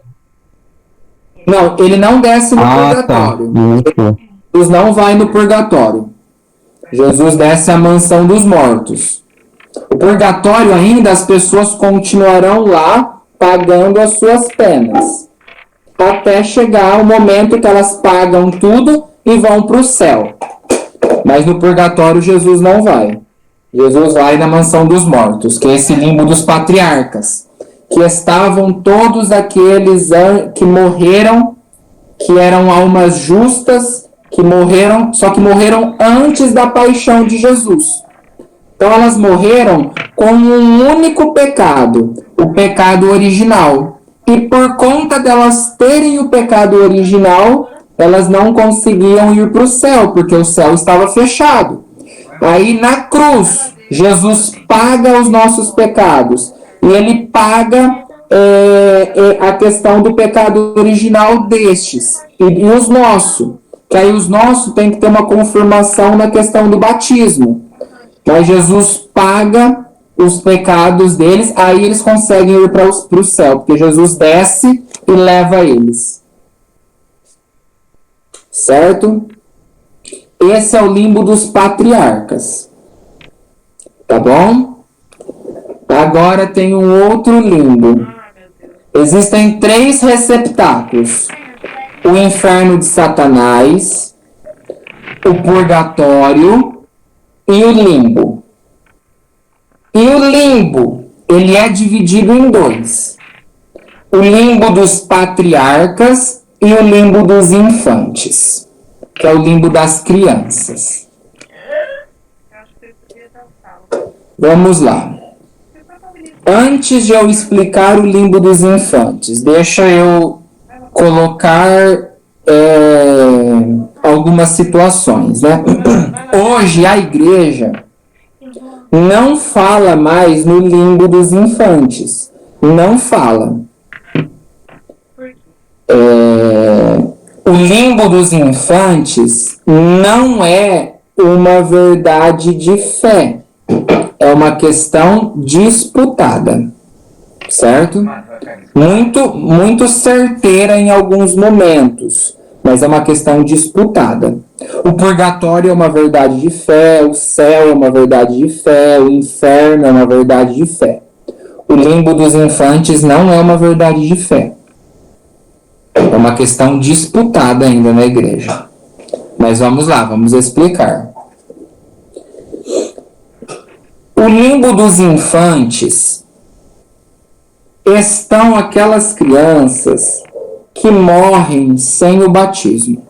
Não, ele não desce no Tá. purgatório. Isso. Jesus não vai no purgatório. Jesus desce à mansão dos mortos. O purgatório ainda, as pessoas continuarão lá pagando as suas penas. Até chegar o momento que elas pagam tudo e vão para o céu. Mas no purgatório Jesus não vai. Jesus vai na mansão dos mortos, que é esse limbo dos patriarcas, que estavam todos aqueles que morreram, que eram almas justas, que morreram, só que morreram antes da paixão de Jesus. Então elas morreram com um único pecado, o pecado original. E por conta delas terem o pecado original, elas não conseguiam ir para o céu, porque o céu estava fechado. Aí na cruz, Jesus paga os nossos pecados. E ele paga a questão do pecado original destes. E os nossos. Que aí os nossos tem que ter uma confirmação na questão do batismo. Mas Jesus paga os pecados deles, aí eles conseguem ir para o céu, porque Jesus desce e leva eles. Certo? Esse é o limbo dos patriarcas. Tá bom? Agora tem um outro limbo. Existem 3 receptáculos: o inferno de Satanás, o purgatório e o limbo. E o limbo, ele é dividido em 2. O limbo dos patriarcas e o limbo dos infantes, que é o limbo das crianças. Vamos lá. Antes de eu explicar o limbo dos infantes, deixa eu colocar algumas situações, né? Hoje a igreja não fala mais no limbo dos infantes. Não fala. O limbo dos infantes não é uma verdade de fé. É uma questão disputada. Certo? Muito certeira em alguns momentos, mas é uma questão disputada. O purgatório é uma verdade de fé, o céu é uma verdade de fé, o inferno é uma verdade de fé. O limbo dos infantes não é uma verdade de fé. É uma questão disputada ainda na igreja. Mas vamos lá, vamos explicar. O limbo dos infantes estão aquelas crianças que morrem sem o batismo.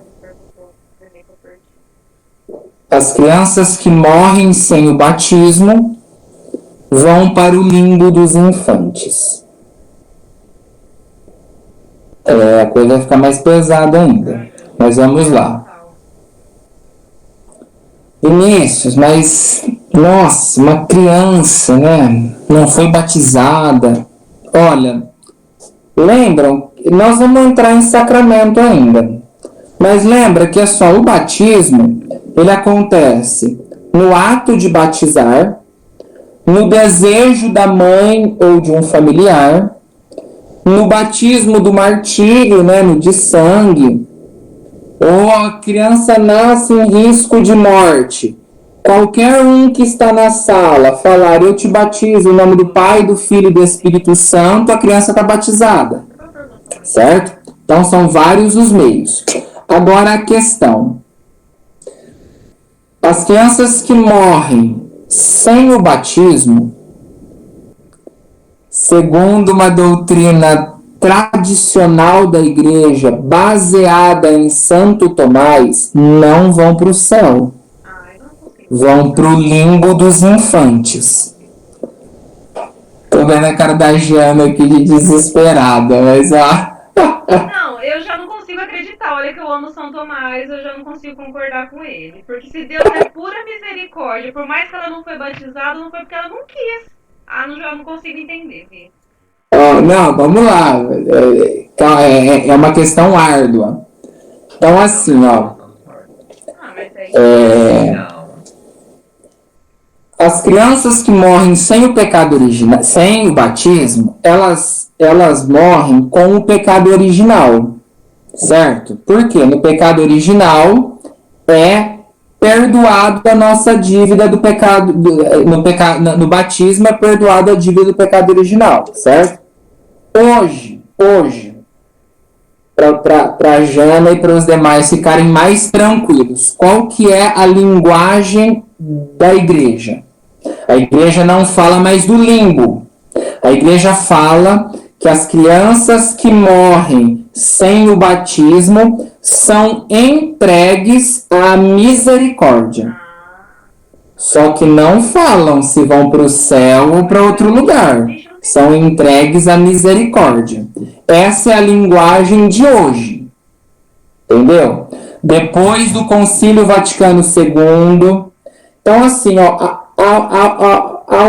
As crianças que morrem sem o batismo vão para o limbo dos infantes. A coisa vai ficar mais pesada ainda. Mas vamos lá. Vinícius, mas, nossa, uma criança, né? Não foi batizada. Olha, lembram? Nós vamos entrar em sacramento ainda. Mas lembra que é só o batismo, ele acontece no ato de batizar, no desejo da mãe ou de um familiar, no batismo do martírio, né, no de sangue, ou a criança nasce em risco de morte. Qualquer um que está na sala falar, eu te batizo em nome do Pai, do Filho e do Espírito Santo, a criança está batizada. Certo? Então são vários os meios. Agora a questão. As crianças que morrem sem o batismo, segundo uma doutrina tradicional da igreja, baseada em Santo Tomás, não vão para o céu. Vão para o limbo dos infantes. Tô vendo a cara da Jana aqui de desesperada, mas Não, eu já não consigo acreditar. Olha que eu amo São Tomás, eu já não consigo concordar com ele. Porque se Deus é pura misericórdia, por mais que ela não foi batizada, não foi porque ela não quis. Já não consigo entender, Vi. Não, vamos lá. É uma questão árdua. Então, assim, ó. As crianças que morrem sem o pecado original, sem o batismo, elas morrem com o pecado original. certo? Porque no pecado original é perdoado a nossa dívida do pecado, no batismo é perdoado a dívida do pecado original, certo? Hoje, para a Jana e para os demais ficarem mais tranquilos, qual que é a linguagem da igreja? A igreja não fala mais do limbo. A igreja fala que as crianças que morrem sem o batismo são entregues à misericórdia. Só que não falam se vão para o céu ou para outro lugar. São entregues à misericórdia. Essa é a linguagem de hoje. Entendeu? Depois do Concílio Vaticano II. Então, assim, ó,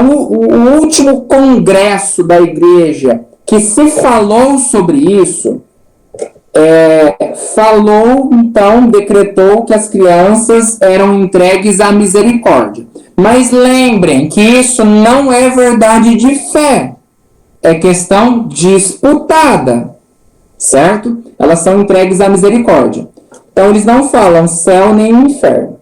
o último congresso da igreja que se falou sobre isso, decretou que as crianças eram entregues à misericórdia. Mas lembrem que isso não é verdade de fé. É questão disputada, certo? Elas são entregues à misericórdia. Então, eles não falam céu nem inferno,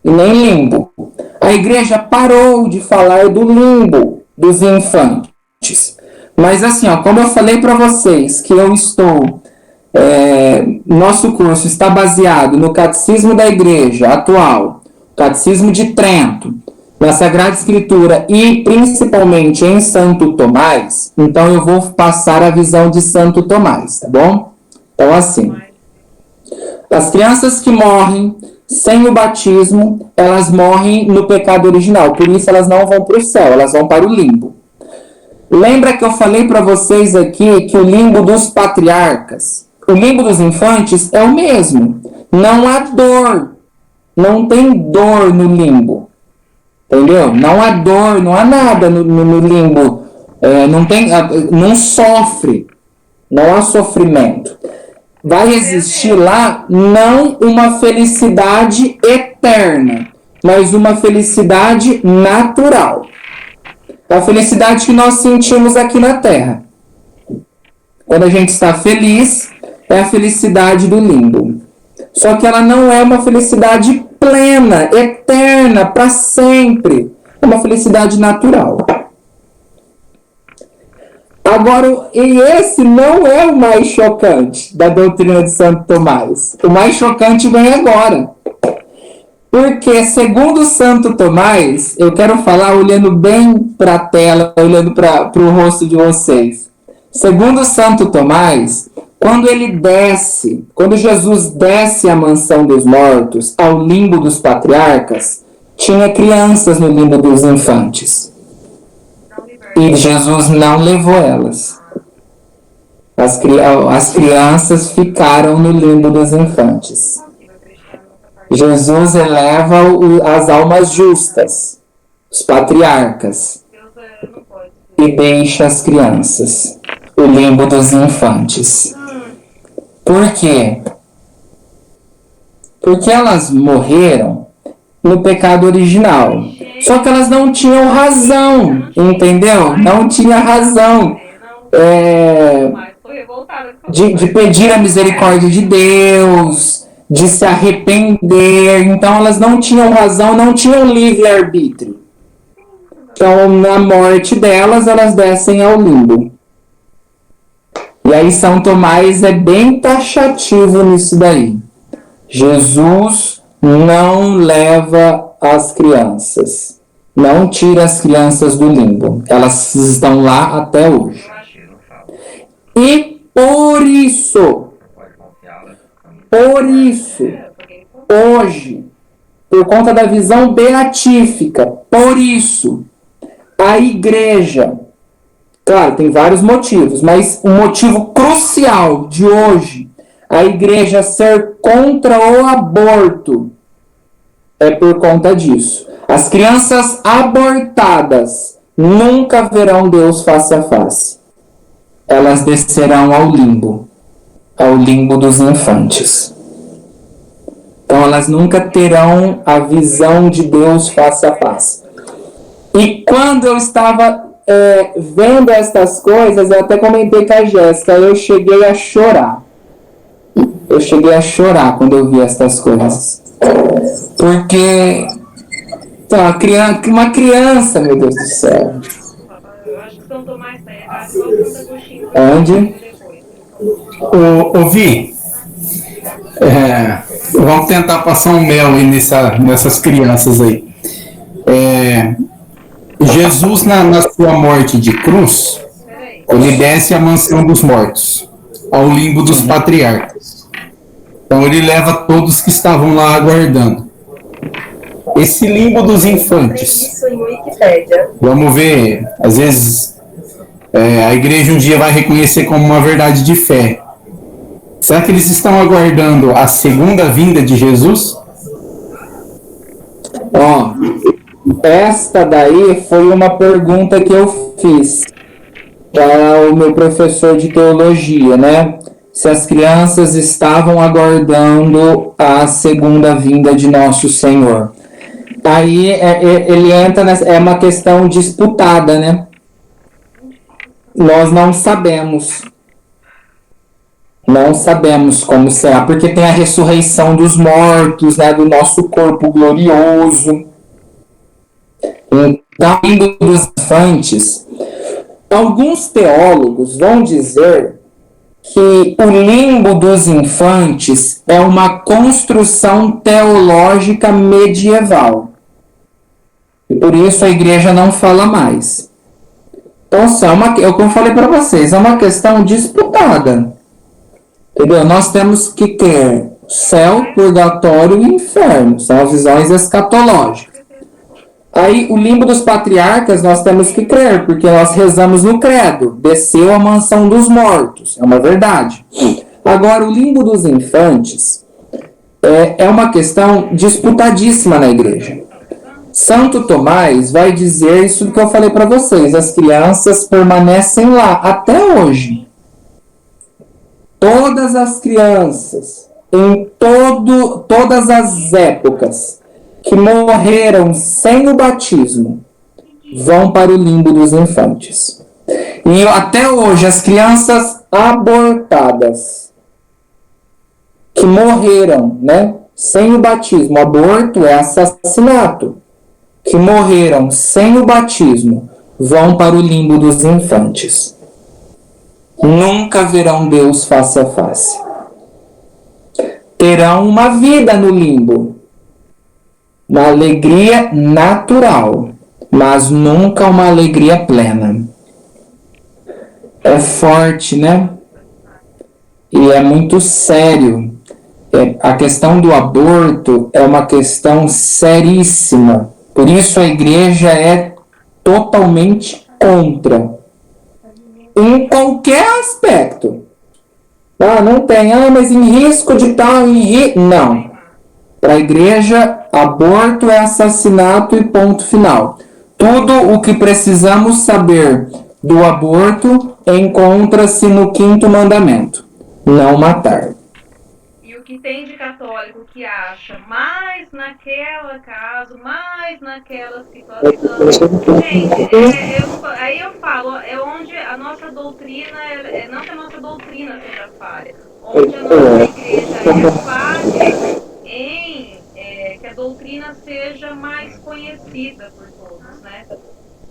e nem limbo. A igreja parou de falar do limbo dos infantes. Mas assim, ó, como eu falei para vocês que eu estou... nosso curso está baseado no Catecismo da Igreja atual, Catecismo de Trento, na Sagrada Escritura e principalmente em Santo Tomás, então eu vou passar a visão de Santo Tomás, tá bom? Então assim, as crianças que morrem sem o batismo, elas morrem no pecado original, por isso elas não vão para o céu, elas vão para o limbo. Lembra que eu falei para vocês aqui que o limbo dos patriarcas, o limbo dos infantes é o mesmo. Não há dor. Não tem dor no limbo. Entendeu? Não há dor, não há nada no limbo. Não sofre. Não há sofrimento. Vai existir lá não uma felicidade eterna, mas uma felicidade natural. A felicidade que nós sentimos aqui na Terra. Quando a gente está feliz, é a felicidade do limbo. Só que ela não é uma felicidade plena, eterna, para sempre. É uma felicidade natural. Agora, e esse não é o mais chocante da doutrina de Santo Tomás. O mais chocante vem agora. Porque, segundo Santo Tomás, eu quero falar olhando bem para a tela, olhando para o rosto de vocês. Segundo Santo Tomás, quando Jesus desce à mansão dos mortos, ao limbo dos patriarcas, tinha crianças no limbo dos infantes. E Jesus não levou elas. As crianças ficaram no limbo dos infantes. Jesus eleva as almas justas, os patriarcas, e deixa as crianças, o limbo dos infantes. Por quê? Porque elas morreram no pecado original. Só que elas não tinham razão, entendeu? Não tinha razão de pedir a misericórdia de Deus, de se arrepender. Então elas não tinham razão, não tinham livre-arbítrio. Então, na morte delas, elas descem ao limbo. E aí São Tomás é bem taxativo nisso daí. Jesus não leva as crianças. Não tira as crianças do limbo. Elas estão lá até hoje. E por isso, hoje, por conta da visão beatífica, por isso, a igreja, claro, tem vários motivos, mas o motivo crucial de hoje, a igreja ser contra o aborto, é por conta disso. As crianças abortadas nunca verão Deus face a face. Elas descerão ao limbo dos infantes. Então elas nunca terão a visão de Deus face a face. E quando eu estava vendo estas coisas, eu até comentei com a Jéssica, eu cheguei a chorar. Eu cheguei a chorar quando eu vi essas coisas. Porque então, uma criança, meu Deus do céu. Eu acho que São Tomás está errado, igual Santo Agostinho. Onde? Ô Vi, vamos tentar passar um mel aí nessas crianças aí. Jesus, na sua morte de cruz, ele desce à mansão dos mortos, ao limbo dos patriarcas. Então ele leva todos que estavam lá aguardando. Esse limbo dos infantes. Vamos ver, às vezes a igreja um dia vai reconhecer como uma verdade de fé. Será que eles estão aguardando a segunda vinda de Jesus? Ó, esta daí foi uma pergunta que eu fiz para o meu professor de teologia, né? Se as crianças estavam aguardando a segunda vinda de nosso Senhor. Aí ele entra é uma questão disputada, né? Nós não sabemos. Não sabemos como será, porque tem a ressurreição dos mortos, né, do nosso corpo glorioso. Então, indo dos infantes, alguns teólogos vão dizer que o limbo dos infantes é uma construção teológica medieval. E por isso a igreja não fala mais. Então, como eu falei para vocês, é uma questão disputada. Entendeu? Nós temos que ter céu, purgatório e inferno. São as visões escatológicas. Aí, o limbo dos patriarcas nós temos que crer, porque nós rezamos no credo. Desceu a mansão dos mortos. É uma verdade. Agora, o limbo dos infantes é uma questão disputadíssima na igreja. Santo Tomás vai dizer isso que eu falei para vocês. As crianças permanecem lá até hoje. Todas as crianças, em todas as épocas, que morreram sem o batismo, vão para o limbo dos infantes. E até hoje, as crianças abortadas, que morreram, né, sem o batismo, aborto é assassinato, que morreram sem o batismo, vão para o limbo dos infantes. Nunca verão Deus face a face. Terão uma vida no limbo, uma alegria natural, mas nunca uma alegria plena. É forte, né? E é muito sério. A questão do aborto é uma questão seríssima. Por isso a igreja é totalmente contra. Em qualquer aspecto. Não tem. Mas em risco de tal, não. Para a igreja, aborto é assassinato e ponto final. Tudo o que precisamos saber do aborto encontra-se no 5º mandamento. Não matar. E o que tem de católico que acha mais naquela caso, mais naquela situação. Gente, aí eu falo, é onde a nossa doutrina, não que a nossa doutrina seja falha, onde a nossa igreja é falha em que a doutrina seja mais conhecida por todos, né?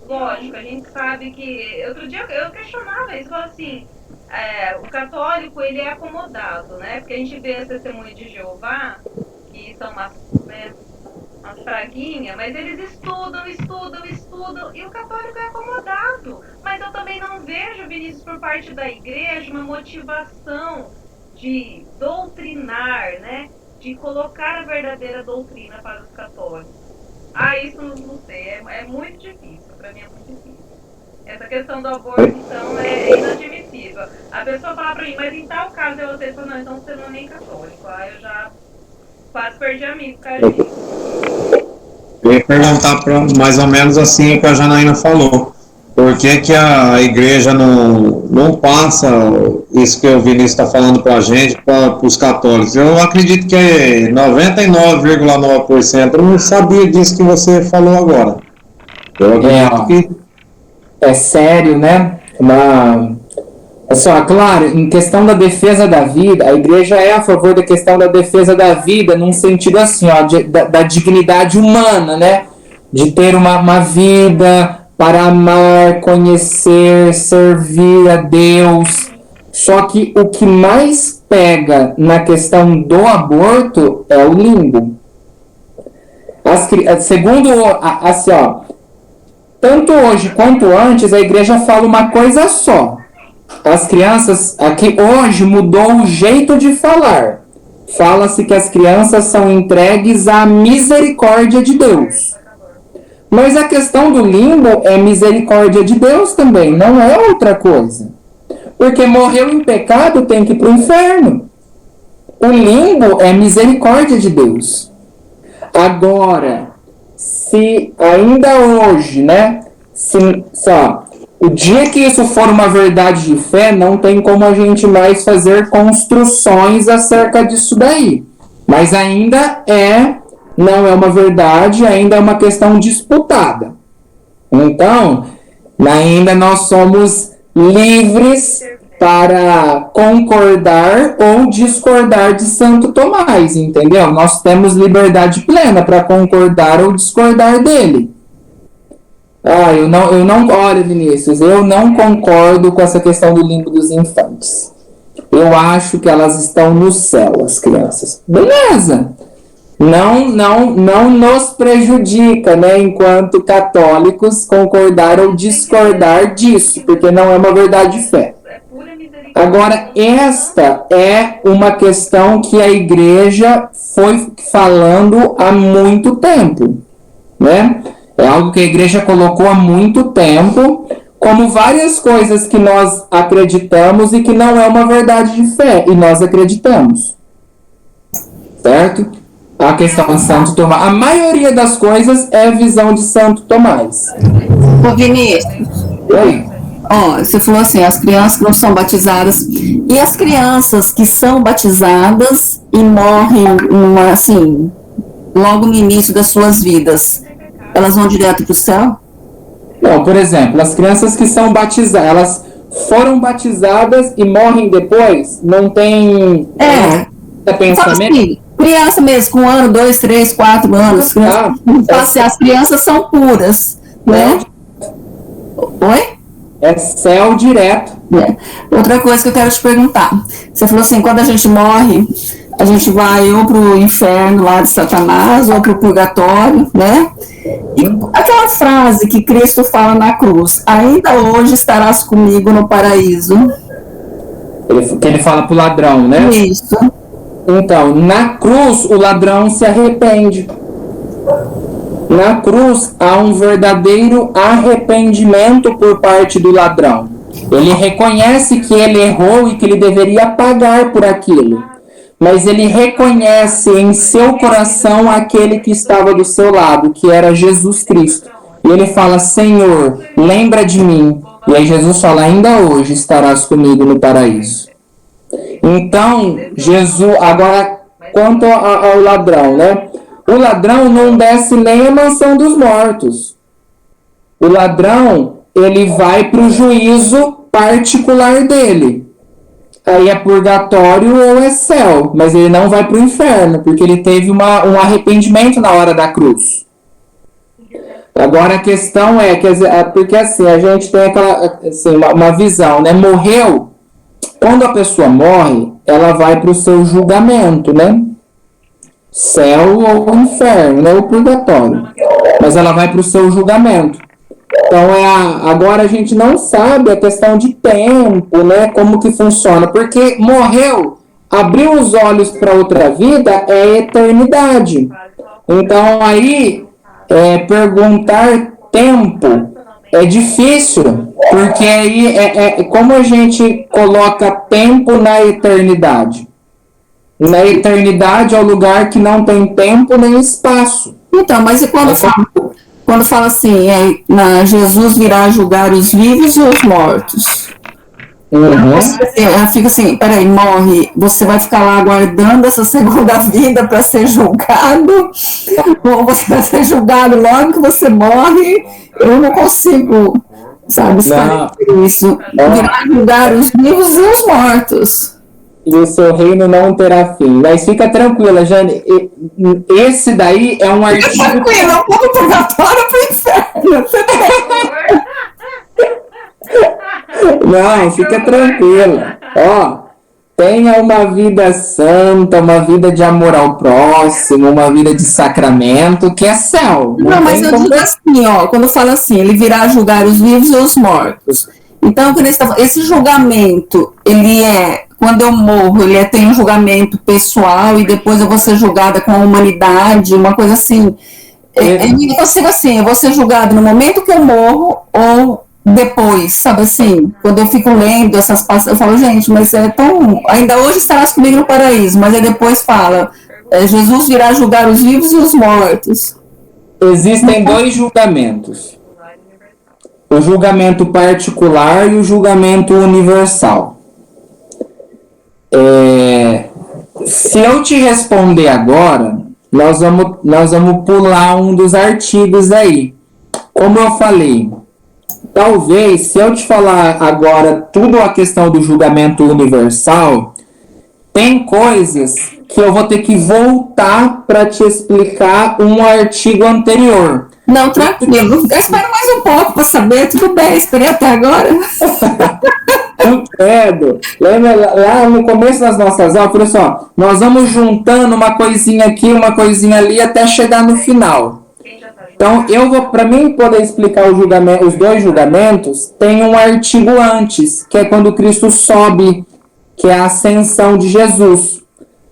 Lógico, a gente sabe que... Outro dia eu questionava isso, falava assim... o católico, ele é acomodado, né? Porque a gente vê as testemunhas de Jeová, que são umas fraguinhas, mas eles estudam, e o católico é acomodado. Mas eu também não vejo, Vinícius, por parte da igreja, uma motivação de doutrinar, né? De colocar a verdadeira doutrina para os católicos. Isso não sei, é muito difícil, para mim é muito difícil. Essa questão do aborto, então, é inadmissível. A pessoa fala pra mim, mas em tal caso eu você fala, não, então você não é nem católico. Eu já quase perdi amigo, cara. Eu ia perguntar mais ou menos assim o que a Janaína falou. Por que a igreja não passa isso que o Vinícius está falando para a gente, para os católicos? Eu acredito que 99,9% não sabia disso que você falou agora. Eu acredito que... É sério, né? Só, claro, em questão da defesa da vida, a igreja é a favor da questão da defesa da vida, num sentido assim, ó, da dignidade humana, né? De ter uma vida para amar, conhecer, servir a Deus. Só que o que mais pega na questão do aborto é o limbo. Segundo, assim, ó, tanto hoje quanto antes, a igreja fala uma coisa só. As crianças, aqui hoje mudou o jeito de falar. Fala-se que as crianças são entregues à misericórdia de Deus. Mas a questão do limbo é misericórdia de Deus também, não é outra coisa. Porque morreu em pecado tem que ir para o inferno. O limbo é misericórdia de Deus. Agora, se ainda hoje, né, o dia que isso for uma verdade de fé, não tem como a gente mais fazer construções acerca disso daí. Mas ainda não é uma verdade, ainda é uma questão disputada. Então, ainda nós somos livres para concordar ou discordar de Santo Tomás, entendeu? Nós temos liberdade plena para concordar ou discordar dele. Olha, Vinícius, eu não concordo com essa questão do limbo dos infantes. Eu acho que elas estão no céu, as crianças. Beleza. Não nos prejudica, né, enquanto católicos, concordar ou discordar disso, porque não é uma verdade de fé. Agora, esta é uma questão que a igreja foi falando há muito tempo, né? É algo que a igreja colocou há muito tempo, como várias coisas que nós acreditamos e que não é uma verdade de fé, e nós acreditamos. Certo? A questão de Santo Tomás. A maioria das coisas é a visão de Santo Tomás. Ô Vinícius. Oi? Você falou assim, as crianças não são batizadas. E as crianças que são batizadas e morrem, assim, logo no início das suas vidas, elas vão direto para o céu? Não, por exemplo, as crianças que são batizadas, elas foram batizadas e morrem depois? Não tem pensamento? Assim, criança mesmo, com 1 ano, 2, 3, 4 anos. As crianças são puras, né? Oi? É céu direto. Outra coisa que eu quero te perguntar. Você falou assim, quando a gente morre, a gente vai ou pro inferno lá de Satanás, ou pro purgatório, né? E aquela frase que Cristo fala na cruz, ainda hoje estarás comigo no paraíso. Que ele fala pro ladrão, né? Isso. Então, na cruz, o ladrão se arrepende. Na cruz, há um verdadeiro arrependimento por parte do ladrão. Ele reconhece que ele errou e que ele deveria pagar por aquilo. Mas ele reconhece em seu coração aquele que estava do seu lado, que era Jesus Cristo. E ele fala, Senhor, lembra de mim. E aí Jesus fala, ainda hoje estarás comigo no paraíso. Então, Jesus, agora, quanto ao ladrão, né? O ladrão não desce nem a mansão dos mortos. O ladrão, ele vai para o juízo particular dele. Aí é purgatório ou é céu, mas ele não vai para o inferno, porque ele teve um arrependimento na hora da cruz. Agora a questão é, porque assim, a gente tem aquela, assim, uma visão, né? Morreu, quando a pessoa morre, ela vai para o seu julgamento, né? Céu ou inferno, né? O purgatório. Mas ela vai para o seu julgamento. Então, agora a gente não sabe a questão de tempo, né? Como que funciona. Porque morreu, abriu os olhos para outra vida é eternidade. Então, aí, perguntar tempo é difícil. Porque aí, como a gente coloca tempo na eternidade? Na eternidade é o lugar que não tem tempo nem espaço. Então, mas e quando fala assim, Jesus virá julgar os vivos e os mortos? Ela fica assim, peraí, morre, você vai ficar lá aguardando essa segunda vida para ser julgado? Ou você vai ser julgado logo que você morre? Eu não consigo sabe? Isso. Virá julgar os vivos e os mortos. E o seu reino não terá fim. Mas fica tranquila, Jane. Esse daí é um artigo. Tranquila, eu vou do purgatório pro inferno. Não, fica tranquila. Ó, tenha uma vida santa, uma vida de amor ao próximo, uma vida de sacramento, que é céu. Não, mas eu digo assim, ó, quando fala assim, ele virá julgar os vivos e os mortos. Então, esse julgamento, ele é, quando eu morro, ele tem um julgamento pessoal e depois eu vou ser julgada com a humanidade, uma coisa assim. Eu consigo assim, eu vou ser julgada no momento que eu morro ou depois, sabe assim? Quando eu fico lendo essas passagens, eu falo, gente, mas é tão... Ainda hoje estarás comigo no paraíso, mas aí depois fala, Jesus virá julgar os vivos e os mortos. Existem dois julgamentos. O julgamento particular e o julgamento universal. Se eu te responder agora, nós vamos pular um dos artigos aí. Como eu falei, talvez, se eu te falar agora tudo a questão do julgamento universal, tem coisas que eu vou ter que voltar para te explicar um artigo anterior. Não, tranquilo. Eu espero mais um pouco para saber. Tudo bem, esperei até agora. Lembra lá no começo das nossas aulas, falei assim, ó, nós vamos juntando uma coisinha aqui, uma coisinha ali, até chegar no final. Então, para mim poder explicar os dois julgamentos, tem um artigo antes, que é quando Cristo sobe, que é a ascensão de Jesus.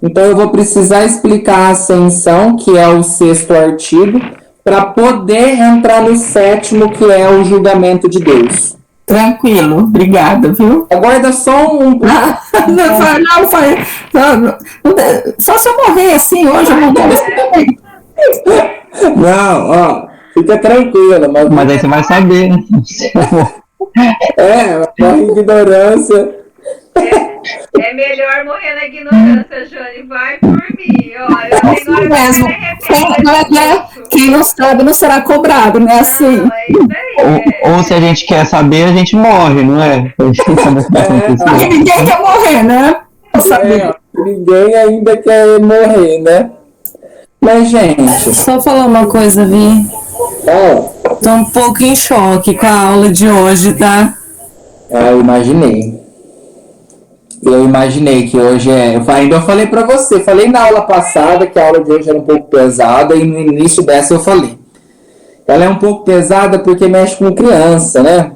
Então, eu vou precisar explicar a ascensão, que é o 6º artigo, para poder entrar no 7º, que é o julgamento de Deus. Tranquilo, obrigada, viu? Aguarda só um... Só se eu morrer assim hoje, eu não vou também. Não, ó, fica tranquila. Mas aí você vai saber, né? Uma ignorância. É melhor morrer na ignorância, Jane. Vai por mim. Olha, assim mesmo. Quem não sabe não será cobrado, né? Assim. Não, é isso aí, ou se a gente quer saber, a gente morre, não é? Porque ninguém quer morrer, né? Ninguém ainda quer morrer, né? Mas, gente... Só falar uma coisa, Vi. Tô um pouco em choque com a aula de hoje, tá? Eu imaginei que hoje eu falei pra você, falei na aula passada que a aula de hoje era um pouco pesada e no início dessa eu falei. Ela é um pouco pesada porque mexe com criança, né?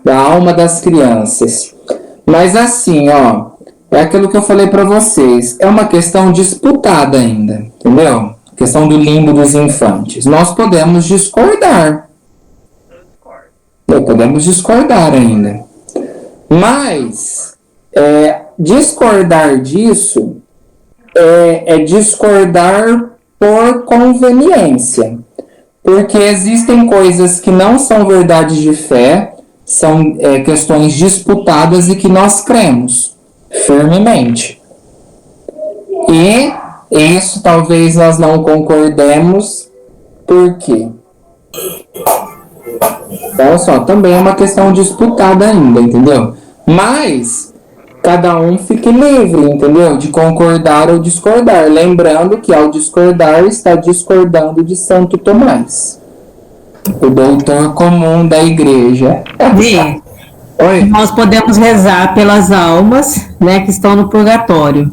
Da alma das crianças. Mas assim, ó, é aquilo que eu falei pra vocês. É uma questão disputada ainda, entendeu? A questão do limbo dos infantes. Nós podemos discordar. Podemos discordar ainda. Mas... discordar disso é discordar por conveniência, porque existem coisas que não são verdades de fé, são questões disputadas e que nós cremos firmemente. E isso talvez nós não concordemos, por quê? Então, também é uma questão disputada ainda, entendeu? Mas cada um fique livre, entendeu? De concordar ou discordar. Lembrando que ao discordar, está discordando de Santo Tomás, o doutor comum da igreja. Oi? Nós podemos rezar pelas almas, né, que estão no purgatório.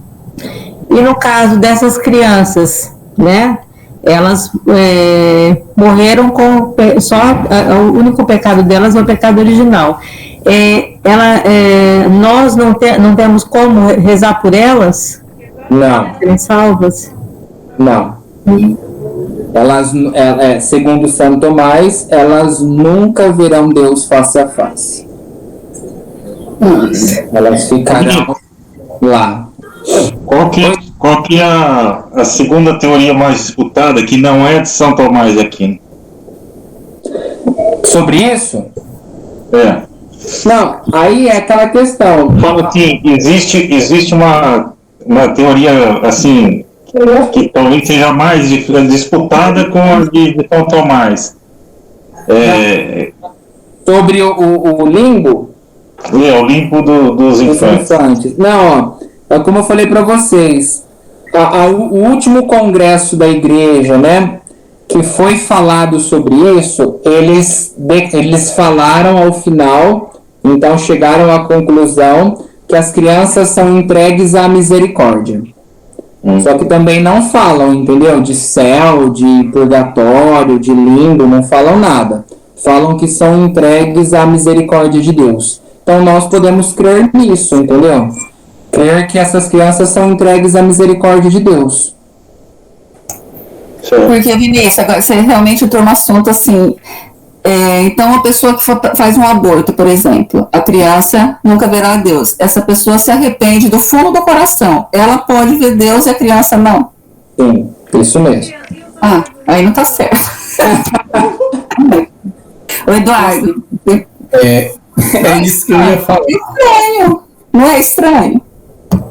E no caso dessas crianças, né, elas morreram com o único pecado delas é o pecado original. Nós não temos como rezar por elas? Não. Serem salvas? Não. Elas, segundo Santo Tomás, elas nunca verão Deus face a face. Elas ficarão lá. Qual que é a segunda teoria mais disputada, que não é de São Tomás de Aquino? Sobre isso? Não, aí é aquela questão. Assim, existe uma teoria assim que talvez seja mais disputada com a de São Tomás. Sobre o limbo? O limbo dos infantes. Não, ó, é como eu falei para vocês, o último congresso da igreja, né, que foi falado sobre isso, eles falaram ao final, então chegaram à conclusão que as crianças são entregues à misericórdia. Só que também não falam, entendeu? De céu, de purgatório, de limbo, não falam nada. Falam que são entregues à misericórdia de Deus. Então nós podemos crer nisso, entendeu? Crer que essas crianças são entregues à misericórdia de Deus. Porque, Vinícius, agora você realmente entrou no assunto assim. Então, a pessoa que faz um aborto, por exemplo, a criança nunca verá Deus. Essa pessoa se arrepende do fundo do coração. Ela pode ver Deus e a criança não. Sim, isso mesmo. Aí não tá certo. O Eduardo. É isso que eu ia falar. É estranho. Não é estranho?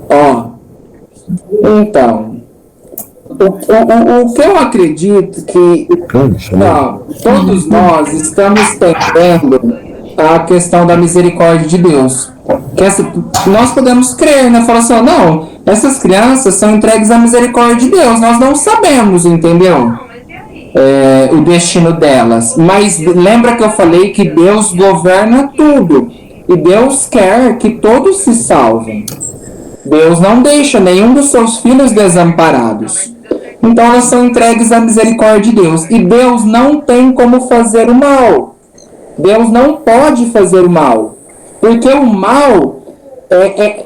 Ó, então, o que eu acredito que todos nós estamos entendendo a questão da misericórdia de Deus. Nós podemos crer, né? Falar assim, não, essas crianças são entregues à misericórdia de Deus. Nós não sabemos, entendeu? O destino delas. Mas lembra que eu falei que Deus governa tudo. E Deus quer que todos se salvem. Deus não deixa nenhum dos seus filhos desamparados. Então elas são entregues à misericórdia de Deus. E Deus não tem como fazer o mal. Deus não pode fazer o mal. Porque o mal,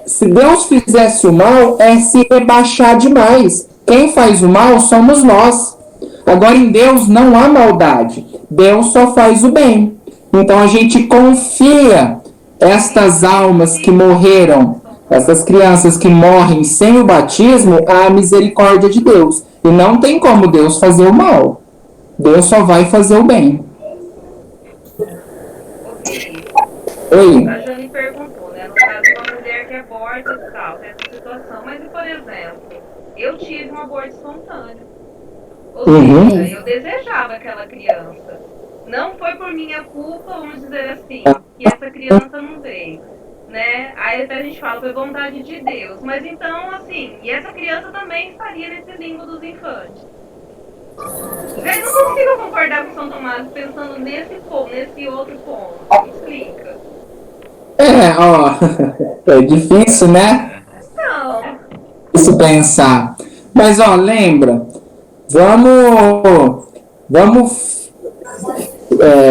se Deus fizesse o mal, é se rebaixar demais. Quem faz o mal somos nós. Agora em Deus não há maldade. Deus só faz o bem. Então a gente confia estas almas que morreram, essas crianças que morrem sem o batismo, à misericórdia de Deus. E não tem como Deus fazer o mal. Deus só vai fazer o bem. Oi. A Jane perguntou, né? No caso de uma mulher que aborta e tal, nessa situação. Mas, por exemplo, eu tive um aborto espontâneo. Ou seja, eu desejava aquela criança. Não foi por minha culpa, vamos dizer assim, que essa criança não veio. Né? Aí até a gente fala, foi vontade de Deus. Mas então, assim, e essa criança também estaria nesse limbo dos infantes. Eu não consigo concordar com São Tomás pensando nesse outro ponto. Me explica. É difícil, né? Não. Isso pensar. Mas, lembra, vamos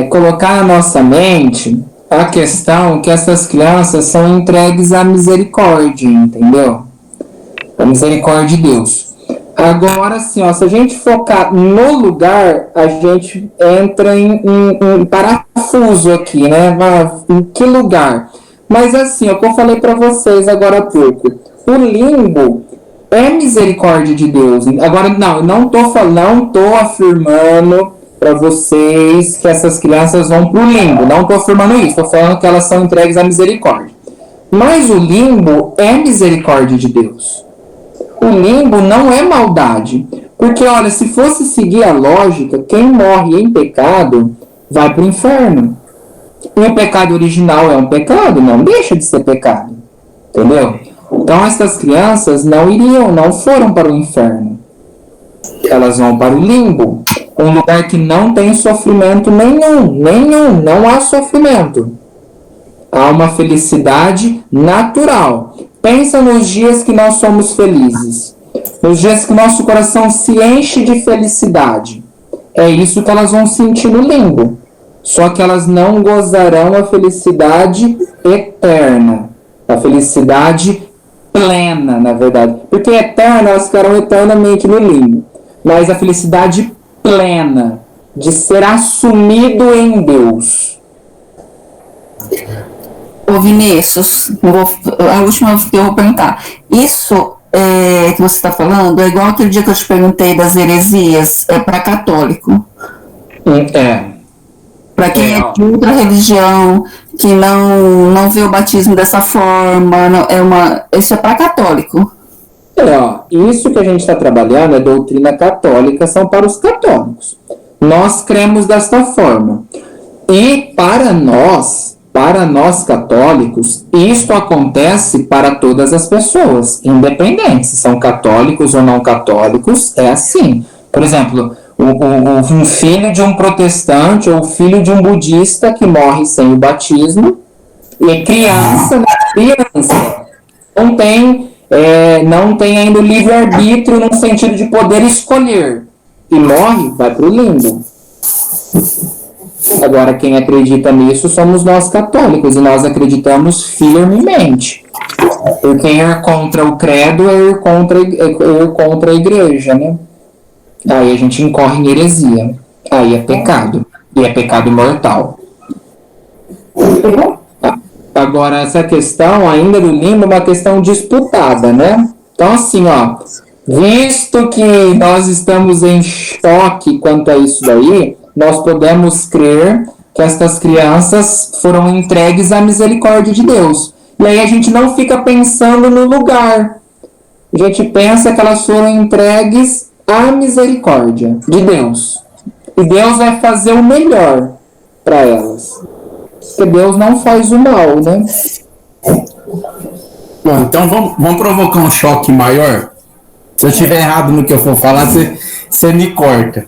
colocar na nossa mente a questão que essas crianças são entregues à misericórdia, entendeu? A misericórdia de Deus. Agora, assim, se a gente focar no lugar, a gente entra em parafuso aqui, né? Em que lugar? Mas, assim, o que eu falei para vocês agora há pouco, o limbo é misericórdia de Deus. Agora, não tô afirmando para vocês que essas crianças vão pro limbo. Não estou afirmando isso. Estou falando que elas são entregues à misericórdia. Mas o limbo é misericórdia de Deus. O limbo não é maldade. Porque, olha, se fosse seguir a lógica, quem morre em pecado vai pro inferno. E o pecado original é um pecado, não deixa de ser pecado. Entendeu? Então, essas crianças não foram para o inferno. Elas vão para o limbo. Um lugar que não tem sofrimento nenhum, não há sofrimento. Há uma felicidade natural. Pensa nos dias que nós somos felizes, nos dias que nosso coração se enche de felicidade. É isso que elas vão sentir no limbo. Só que elas não gozarão a felicidade eterna, a felicidade plena, na verdade. Porque eterna, elas ficarão eternamente no limbo. Mas a felicidade plena de ser assumido em Deus. Ô Vinícius, a última que eu vou perguntar. Isso que você está falando é igual aquele dia que eu te perguntei das heresias, para católico. Para quem é de outra religião, que não vê o batismo dessa forma, isso é para católico. Isso que a gente está trabalhando é doutrina católica, são para os católicos. Nós cremos desta forma. E para nós católicos, isto acontece para todas as pessoas, independente se são católicos ou não católicos, é assim. Por exemplo, um filho de um protestante ou filho de um budista que morre sem o batismo, e criança não tem ainda o livre-arbítrio no sentido de poder escolher, e morre, vai para o limbo. Agora, quem acredita nisso somos nós católicos, e nós acreditamos firmemente. Porque ir contra o credo é ir contra a igreja, né? Aí a gente incorre em heresia. Aí é pecado. E é pecado mortal. Agora, essa questão ainda do limbo é uma questão disputada, né? Então, assim, ó, visto que nós estamos em choque quanto a isso daí, nós podemos crer que estas crianças foram entregues à misericórdia de Deus. E aí a gente não fica pensando no lugar. A gente pensa que elas foram entregues à misericórdia de Deus. E Deus vai fazer o melhor para elas. Porque Deus não faz o mal, né? Bom, então vamos provocar um choque maior. Se eu estiver errado no que eu for falar, você me corta.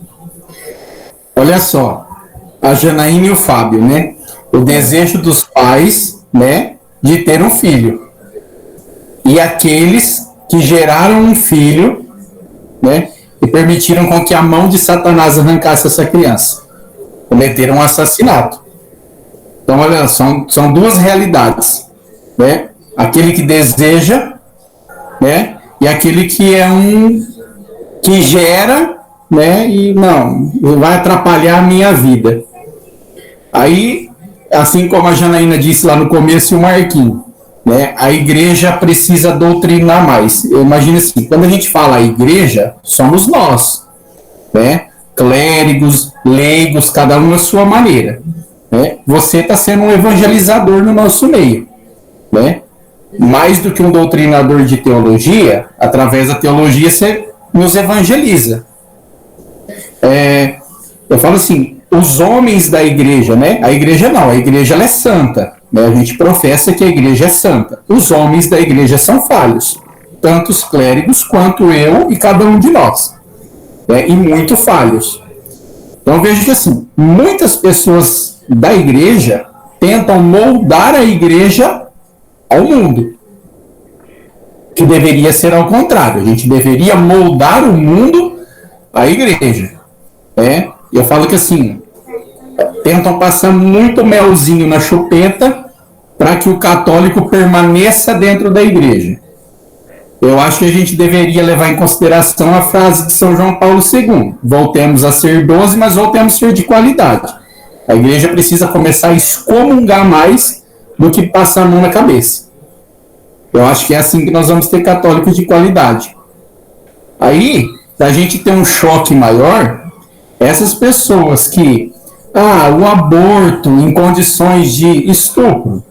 Olha só, a Janaína e o Fábio, né? O desejo dos pais, né, de ter um filho. E aqueles que geraram um filho, né, e permitiram com que a mão de Satanás arrancasse essa criança. Cometeram um assassinato. Então, olha, são duas realidades, né? Aquele que deseja, né, e aquele que é que gera, né, e não, vai atrapalhar a minha vida. Aí, assim como a Janaína disse lá no começo e o Marquinhos, né, a igreja precisa doutrinar mais. Eu imagino assim, quando a gente fala a igreja, somos nós, né, clérigos, leigos, cada um na sua maneira, né? Você está sendo um evangelizador no nosso meio, né? Mais do que um doutrinador de teologia, através da teologia você nos evangeliza. Eu falo assim, os homens da igreja, né? A igreja não, a igreja ela é santa, né? A gente professa que a igreja é santa. Os homens da igreja são falhos, tanto os clérigos quanto eu e cada um de nós, né? E muito falhos. Então vejo que assim, muitas pessoas da igreja tentam moldar a igreja ao mundo, que deveria ser ao contrário. A gente deveria moldar o mundo à igreja, né? Eu falo que assim, tentam passar muito melzinho na chupeta para que o católico permaneça dentro da igreja. Eu acho que a gente deveria levar em consideração a frase de São João Paulo II: voltemos a ser 12, mas voltemos a ser de qualidade. A igreja precisa começar a excomungar mais do que passar a mão na cabeça. Eu acho que é assim que nós vamos ter católicos de qualidade. Aí, da gente ter um choque maior, essas pessoas que, o aborto em condições de estupro,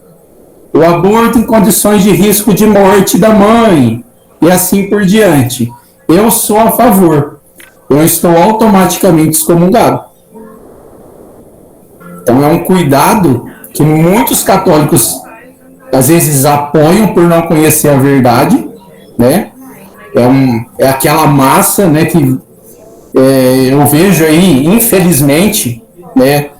o aborto em condições de risco de morte da mãe, e assim por diante, eu sou a favor. Eu estou automaticamente excomungado. Então é um cuidado que muitos católicos às vezes apoiam por não conhecer a verdade, né? É aquela massa, né, que eu vejo aí, infelizmente, né,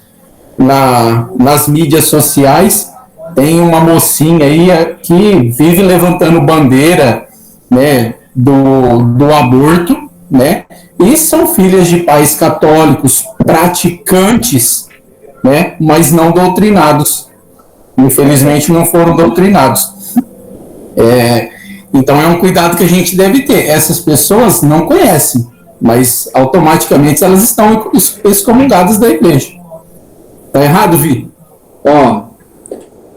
nas mídias sociais, tem uma mocinha aí que vive levantando bandeira, né, do aborto, né? E são filhas de pais católicos, praticantes, né, mas não doutrinados. Infelizmente não foram doutrinados. Então é um cuidado que a gente deve ter. Essas pessoas não conhecem, mas automaticamente elas estão excomungadas da igreja. Tá errado, Vi?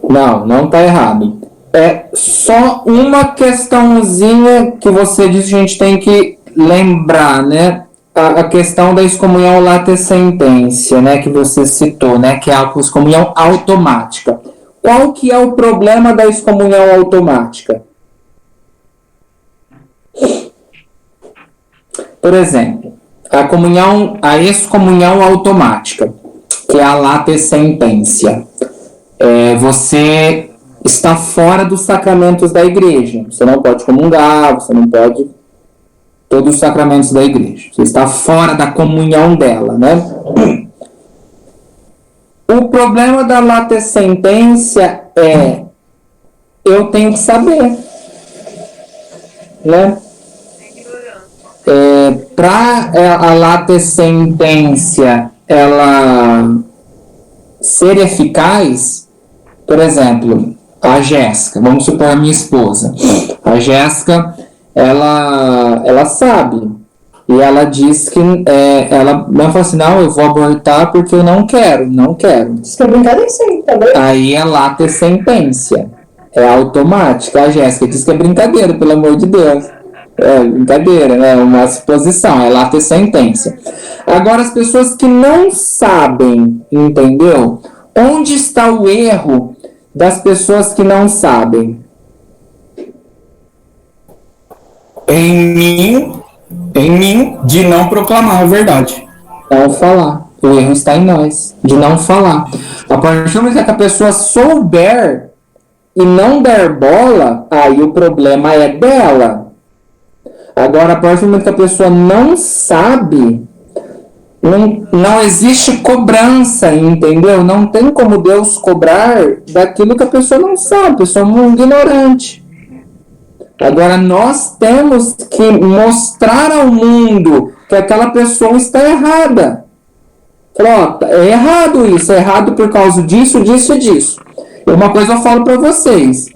Não tá errado. É só uma questãozinha que você disse que a gente tem que lembrar, né? A questão da excomunhão late sententia, né, que você citou, né, que é a excomunhão automática. Qual que é o problema da excomunhão automática? Por exemplo, a excomunhão automática. que é a late sententia. Você está fora dos sacramentos da igreja. Você não pode comungar, você não pode todos os sacramentos da igreja. Você está fora da comunhão dela, né? O problema da late sententia é eu tenho que saber, né? Para a late sententia ela ser eficaz, por exemplo, a Jéssica, vamos supor a minha esposa, a Jéssica, ela sabe, e ela diz que ela não fala assim, não, eu vou abortar porque eu não quero. Diz que é brincadeira sim, tá bem? Aí é late sententia, é automática. A Jéssica diz que é brincadeira, pelo amor de Deus. É brincadeira, né? Uma suposição, é late sententia. Agora, as pessoas que não sabem, entendeu? Onde está o erro das pessoas que não sabem? Em mim, de não proclamar a verdade. Não falar. O erro está em nós, de não falar. A partir do momento que a pessoa souber e não der bola, aí o problema é dela. Agora, a partir do momento que a pessoa não sabe, não existe cobrança, entendeu? Não tem como Deus cobrar daquilo que a pessoa não sabe, a pessoa é um ignorante. Agora, nós temos que mostrar ao mundo que aquela pessoa está errada. Falar, ó, é errado isso, é errado por causa disso, disso e disso. E uma coisa eu falo para vocês.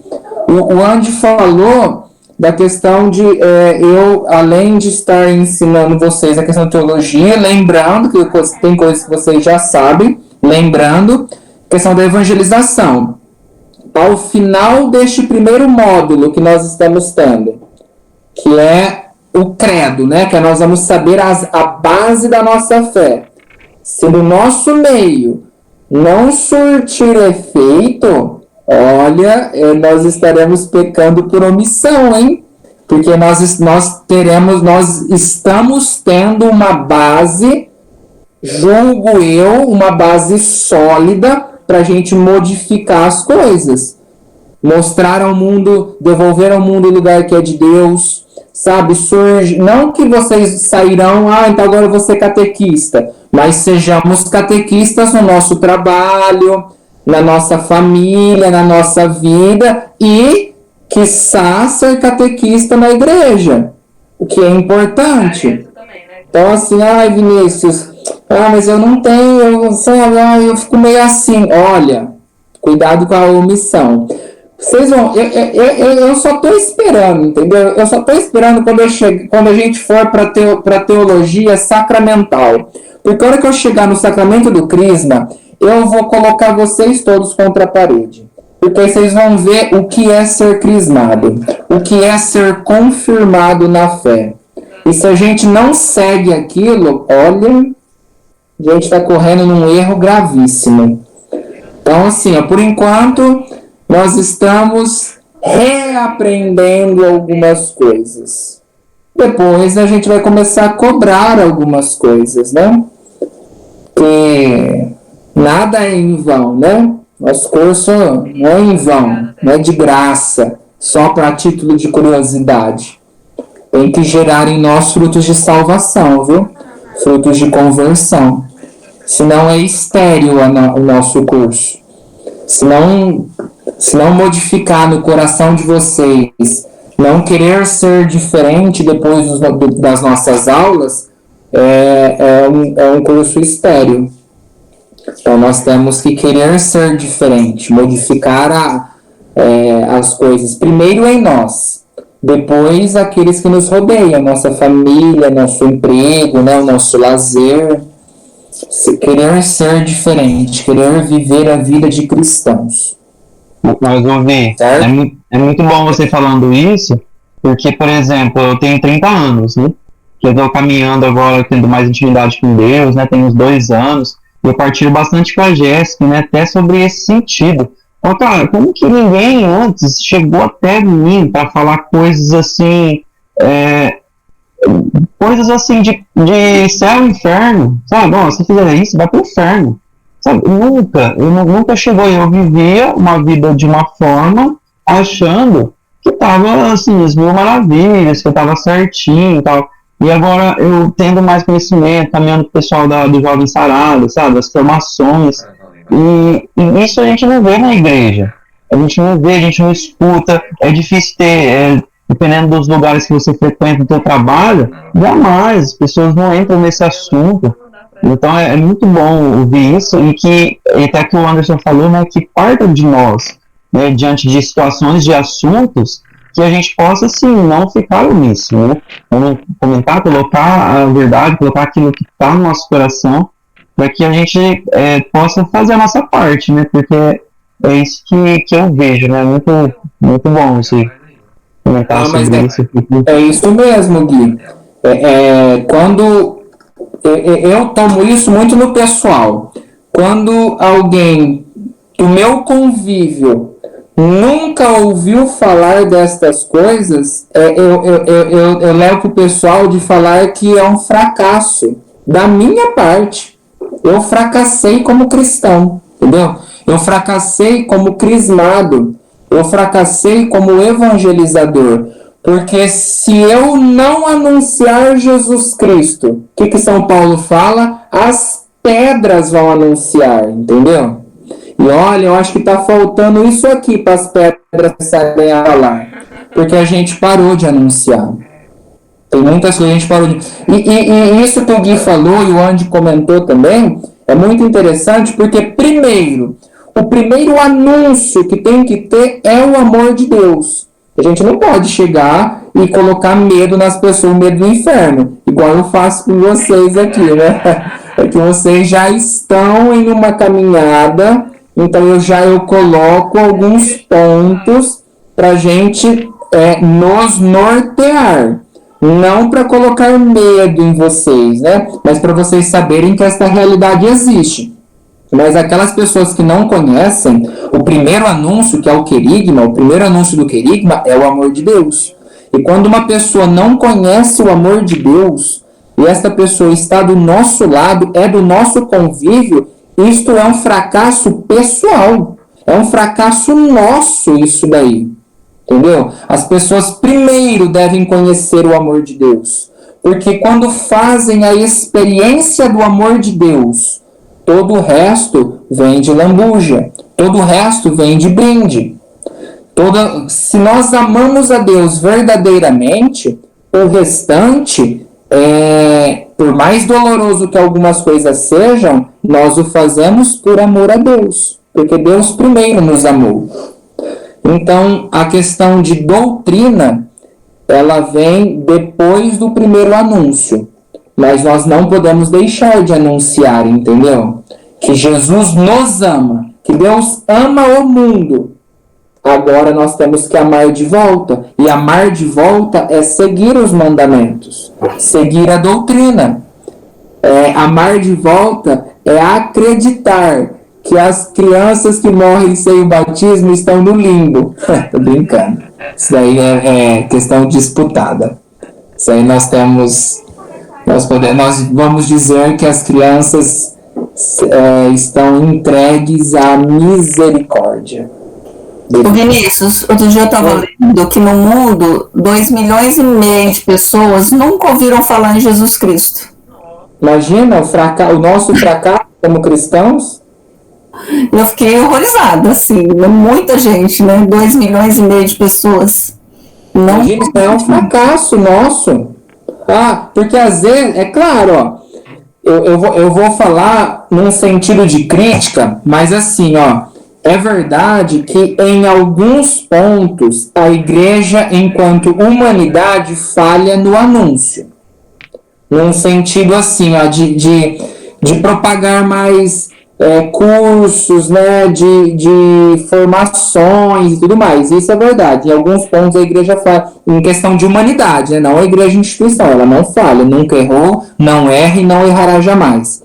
O Andy falou da questão de eu, além de estar ensinando vocês a questão de teologia, lembrando que tem coisas que vocês já sabem, lembrando, questão da evangelização. Ao final deste primeiro módulo que nós estamos tendo, que é o credo, né? Que nós vamos saber a base da nossa fé. Se no nosso meio não surtir efeito, olha, nós estaremos pecando por omissão, hein? Porque nós estamos tendo uma base, julgo eu, uma base sólida para a gente modificar as coisas. Mostrar ao mundo, devolver ao mundo o lugar que é de Deus, sabe? Não que vocês sairão, então agora eu vou ser catequista, mas sejamos catequistas no nosso trabalho, na nossa família, na nossa vida e, quiçá, ser catequista na igreja, o que é importante. Então, assim, Vinícius, mas eu não tenho, sabe, eu fico meio assim. Olha, cuidado com a omissão. Vocês vão, eu só estou esperando, entendeu? Eu só estou esperando quando a gente for para teologia sacramental. Porque a hora que eu chegar no sacramento do crisma, eu vou colocar vocês todos contra a parede. Porque aí vocês vão ver o que é ser crismado, o que é ser confirmado na fé. E se a gente não segue aquilo, olha, a gente está correndo num erro gravíssimo. Então, assim, por enquanto, nós estamos reaprendendo algumas coisas. Depois a gente vai começar a cobrar algumas coisas, né? Porque nada é em vão, né? Nosso curso não é em vão, não é de graça, só para título de curiosidade. Tem que gerar em nós frutos de salvação, viu? Frutos de conversão. Senão é estéril o nosso curso. Se não modificar no coração de vocês, não querer ser diferente depois das nossas aulas, é um curso estéril. Então nós temos que querer ser diferente, modificar as coisas. Primeiro em nós, depois aqueles que nos rodeiam, nossa família, nosso emprego, né, o nosso lazer. Querer ser diferente, querer viver a vida de cristãos. Mas, ouvi, é muito bom você falando isso, porque, por exemplo, eu tenho 30 anos, né? Que eu estou caminhando agora, tendo mais intimidade com Deus, né? Tenho uns 2 anos, e eu partilho bastante com a Jéssica, né? Até sobre esse sentido. Então, cara, como que ninguém antes chegou até mim para falar coisas assim, de céu e inferno, sabe? Se fizer isso, vai pro inferno. sabe, nunca chegou. Eu vivia uma vida de uma forma, achando que tava, assim, as mil maravilhas, que eu tava certinho e tal. E agora eu tendo mais conhecimento, caminhando com o pessoal do Jovem Sarado, sabe, as formações. E isso a gente não vê na igreja. A gente não vê, a gente não escuta. É difícil ter, dependendo dos lugares que você frequenta, do seu trabalho, jamais, as pessoas não entram nesse assunto. Então é muito bom ouvir isso, e que, até que o Anderson falou, né, que parta de nós, né, diante de situações, de assuntos, que a gente possa, assim, não ficar nisso, né? Vamos comentar, colocar a verdade, colocar aquilo que está no nosso coração, para que a gente possa fazer a nossa parte, né? Porque é isso que eu vejo, né? Muito bom isso aí. Comentar sobre isso. É isso mesmo, Gui. Quando eu tomo isso muito no pessoal. Quando alguém do meu convívio nunca ouviu falar destas coisas, eu levo para o pessoal de falar que é um fracasso da minha parte. Eu fracassei como cristão, entendeu? Eu fracassei como crismado, eu fracassei como evangelizador, porque se eu não anunciar Jesus Cristo, o que São Paulo fala? As pedras vão anunciar, entendeu? E olha, eu acho que está faltando isso aqui para as pedras saberem a falar. Porque a gente parou de anunciar. Tem muitas coisas que a gente parou de... E isso que o Gui falou e o Andy comentou também é muito interessante, porque o primeiro anúncio que tem que ter é o amor de Deus. A gente não pode chegar e colocar medo nas pessoas, medo do inferno, igual eu faço com vocês aqui, né? É que vocês já estão em uma caminhada. Então eu coloco alguns pontos para a gente nos nortear. Não para colocar medo em vocês, né? Mas para vocês saberem que essa realidade existe. Mas aquelas pessoas que não conhecem, o primeiro anúncio, que é o querigma, o primeiro anúncio do querigma é o amor de Deus. E quando uma pessoa não conhece o amor de Deus, e essa pessoa está do nosso lado, é do nosso convívio, isto é um fracasso pessoal. É um fracasso nosso isso daí. Entendeu? As pessoas primeiro devem conhecer o amor de Deus. Porque quando fazem a experiência do amor de Deus, todo o resto vem de lambuja. Todo o resto vem de brinde. Se nós amamos a Deus verdadeiramente, o restante, por mais doloroso que algumas coisas sejam, nós o fazemos por amor a Deus. Porque Deus primeiro nos amou. Então, a questão de doutrina, ela vem depois do primeiro anúncio. Mas nós não podemos deixar de anunciar, entendeu? Que Jesus nos ama, que Deus ama o mundo. Agora nós temos que amar de volta. E amar de volta é seguir os mandamentos, seguir a doutrina. Amar de volta é acreditar que as crianças que morrem sem o batismo estão no limbo. Tô brincando. Isso daí é questão disputada. Isso aí nós vamos dizer que as crianças estão entregues à misericórdia. O Vinícius, outro dia eu estava lendo que no mundo 2,5 milhões de pessoas nunca ouviram falar em Jesus Cristo. Imagina o nosso fracasso como cristãos. Eu fiquei horrorizada, assim, muita gente, né? 2,5 milhões de pessoas. Não... Imagina, isso é um fracasso nosso. Porque às vezes, é claro, ó, eu vou falar num sentido de crítica, mas assim, ó, é verdade que em alguns pontos a igreja, enquanto humanidade, falha no anúncio. Num sentido assim, ó, de propagar mais cursos, né, de formações e tudo mais. Isso é verdade. Em alguns pontos a igreja falha, em questão de humanidade, né, não a igreja instituição, ela não falha, nunca errou, não erra e não errará jamais.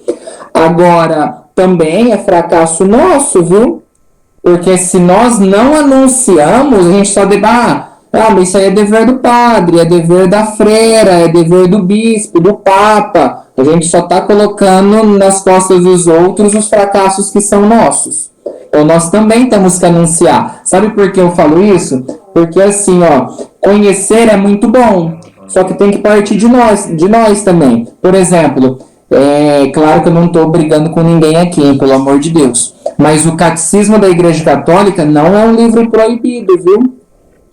Agora, também é fracasso nosso, viu? Porque se nós não anunciamos, a gente só Ah, mas isso aí é dever do padre, é dever da freira, é dever do bispo, do papa. A gente só está colocando nas costas dos outros os fracassos que são nossos. Então nós também temos que anunciar. Sabe por que eu falo isso? Porque assim, ó, conhecer é muito bom, só que tem que partir de nós também. Por exemplo, é claro que eu não estou brigando com ninguém aqui, pelo amor de Deus. Mas o Catecismo da Igreja Católica não é um livro proibido, viu?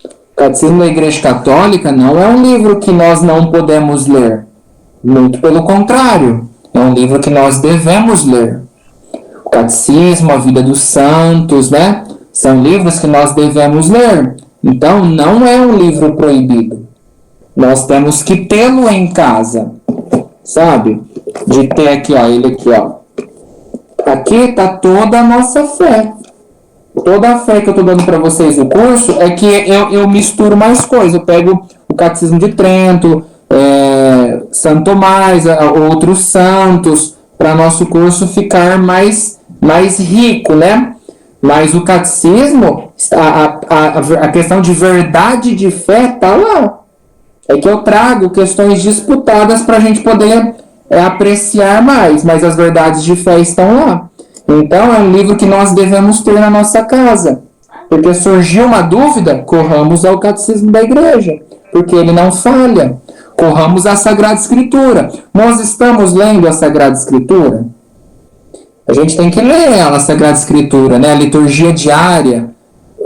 O Catecismo da Igreja Católica não é um livro que nós não podemos ler. Muito pelo contrário, é um livro que nós devemos ler. O Catecismo, a Vida dos Santos, né? São livros que nós devemos ler. Então, não é um livro proibido. Nós temos que tê-lo em casa, sabe? De ter aqui, ó, ele aqui, ó. Aqui está toda a nossa fé. Toda a fé que eu estou dando para vocês no curso é que eu misturo mais coisas. Eu pego o Catecismo de Trento, Santo Tomás, outros santos, para nosso curso ficar mais rico, né? Mas o catecismo, a questão de verdade de fé está lá. É que eu trago questões disputadas para a gente poder apreciar mais, mas as verdades de fé estão lá. Então é um livro que nós devemos ter na nossa casa. Porque surgiu uma dúvida, corramos ao Catecismo da Igreja, porque ele não falha. Corramos à Sagrada Escritura. Nós estamos lendo a Sagrada Escritura? A gente tem que ler a Sagrada Escritura, né? A liturgia diária.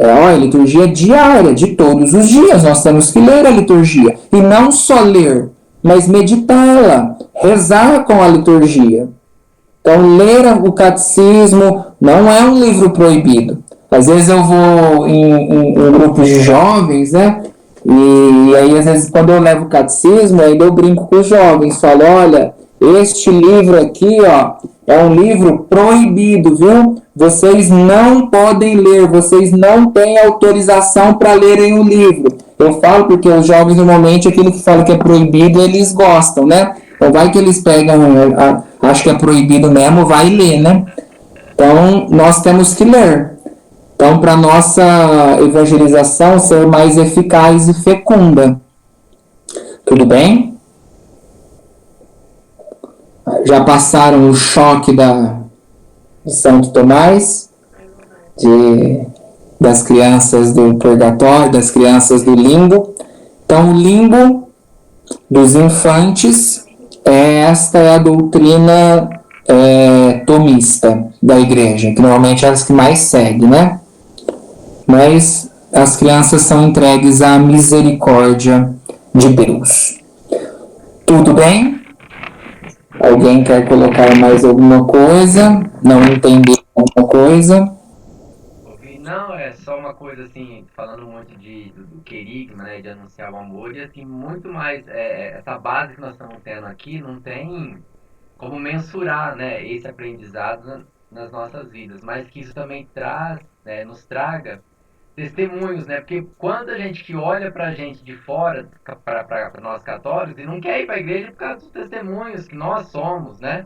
A liturgia diária, de todos os dias. Nós temos que ler a liturgia. E não só ler, mas meditá-la. Rezar com a liturgia. Então, ler o Catecismo não é um livro proibido. Às vezes eu vou em grupos de jovens, né? E aí, às vezes, quando eu levo o catecismo, aí eu brinco com os jovens, falo, olha, este livro aqui, ó, é um livro proibido, viu? Vocês não podem ler, vocês não têm autorização para lerem o livro. Eu falo porque os jovens, normalmente, aquilo que fala que é proibido, eles gostam, né? Então, vai que eles pegam, acho que é proibido mesmo, vai ler, né? Então, nós temos que ler. Então, para nossa evangelização ser mais eficaz e fecunda. Tudo bem? Já passaram o choque de Santo Tomás, das crianças do purgatório, das crianças do limbo. Então, o limbo dos infantes, esta é a doutrina tomista da igreja, que normalmente é as que mais segue, né? Mas as crianças são entregues à misericórdia de Deus. Tudo bem? Alguém quer colocar mais alguma coisa? Não entender alguma coisa? Não, é só uma coisa assim, falando muito do querigma, né, de anunciar o amor, e assim, muito mais, essa base que nós estamos tendo aqui, não tem como mensurar, né, esse aprendizado nas nossas vidas, mas que isso também nos traga testemunhos, né? Porque quando a gente que olha pra gente de fora, para nós católicos, e não quer ir pra igreja por causa dos testemunhos que nós somos, né?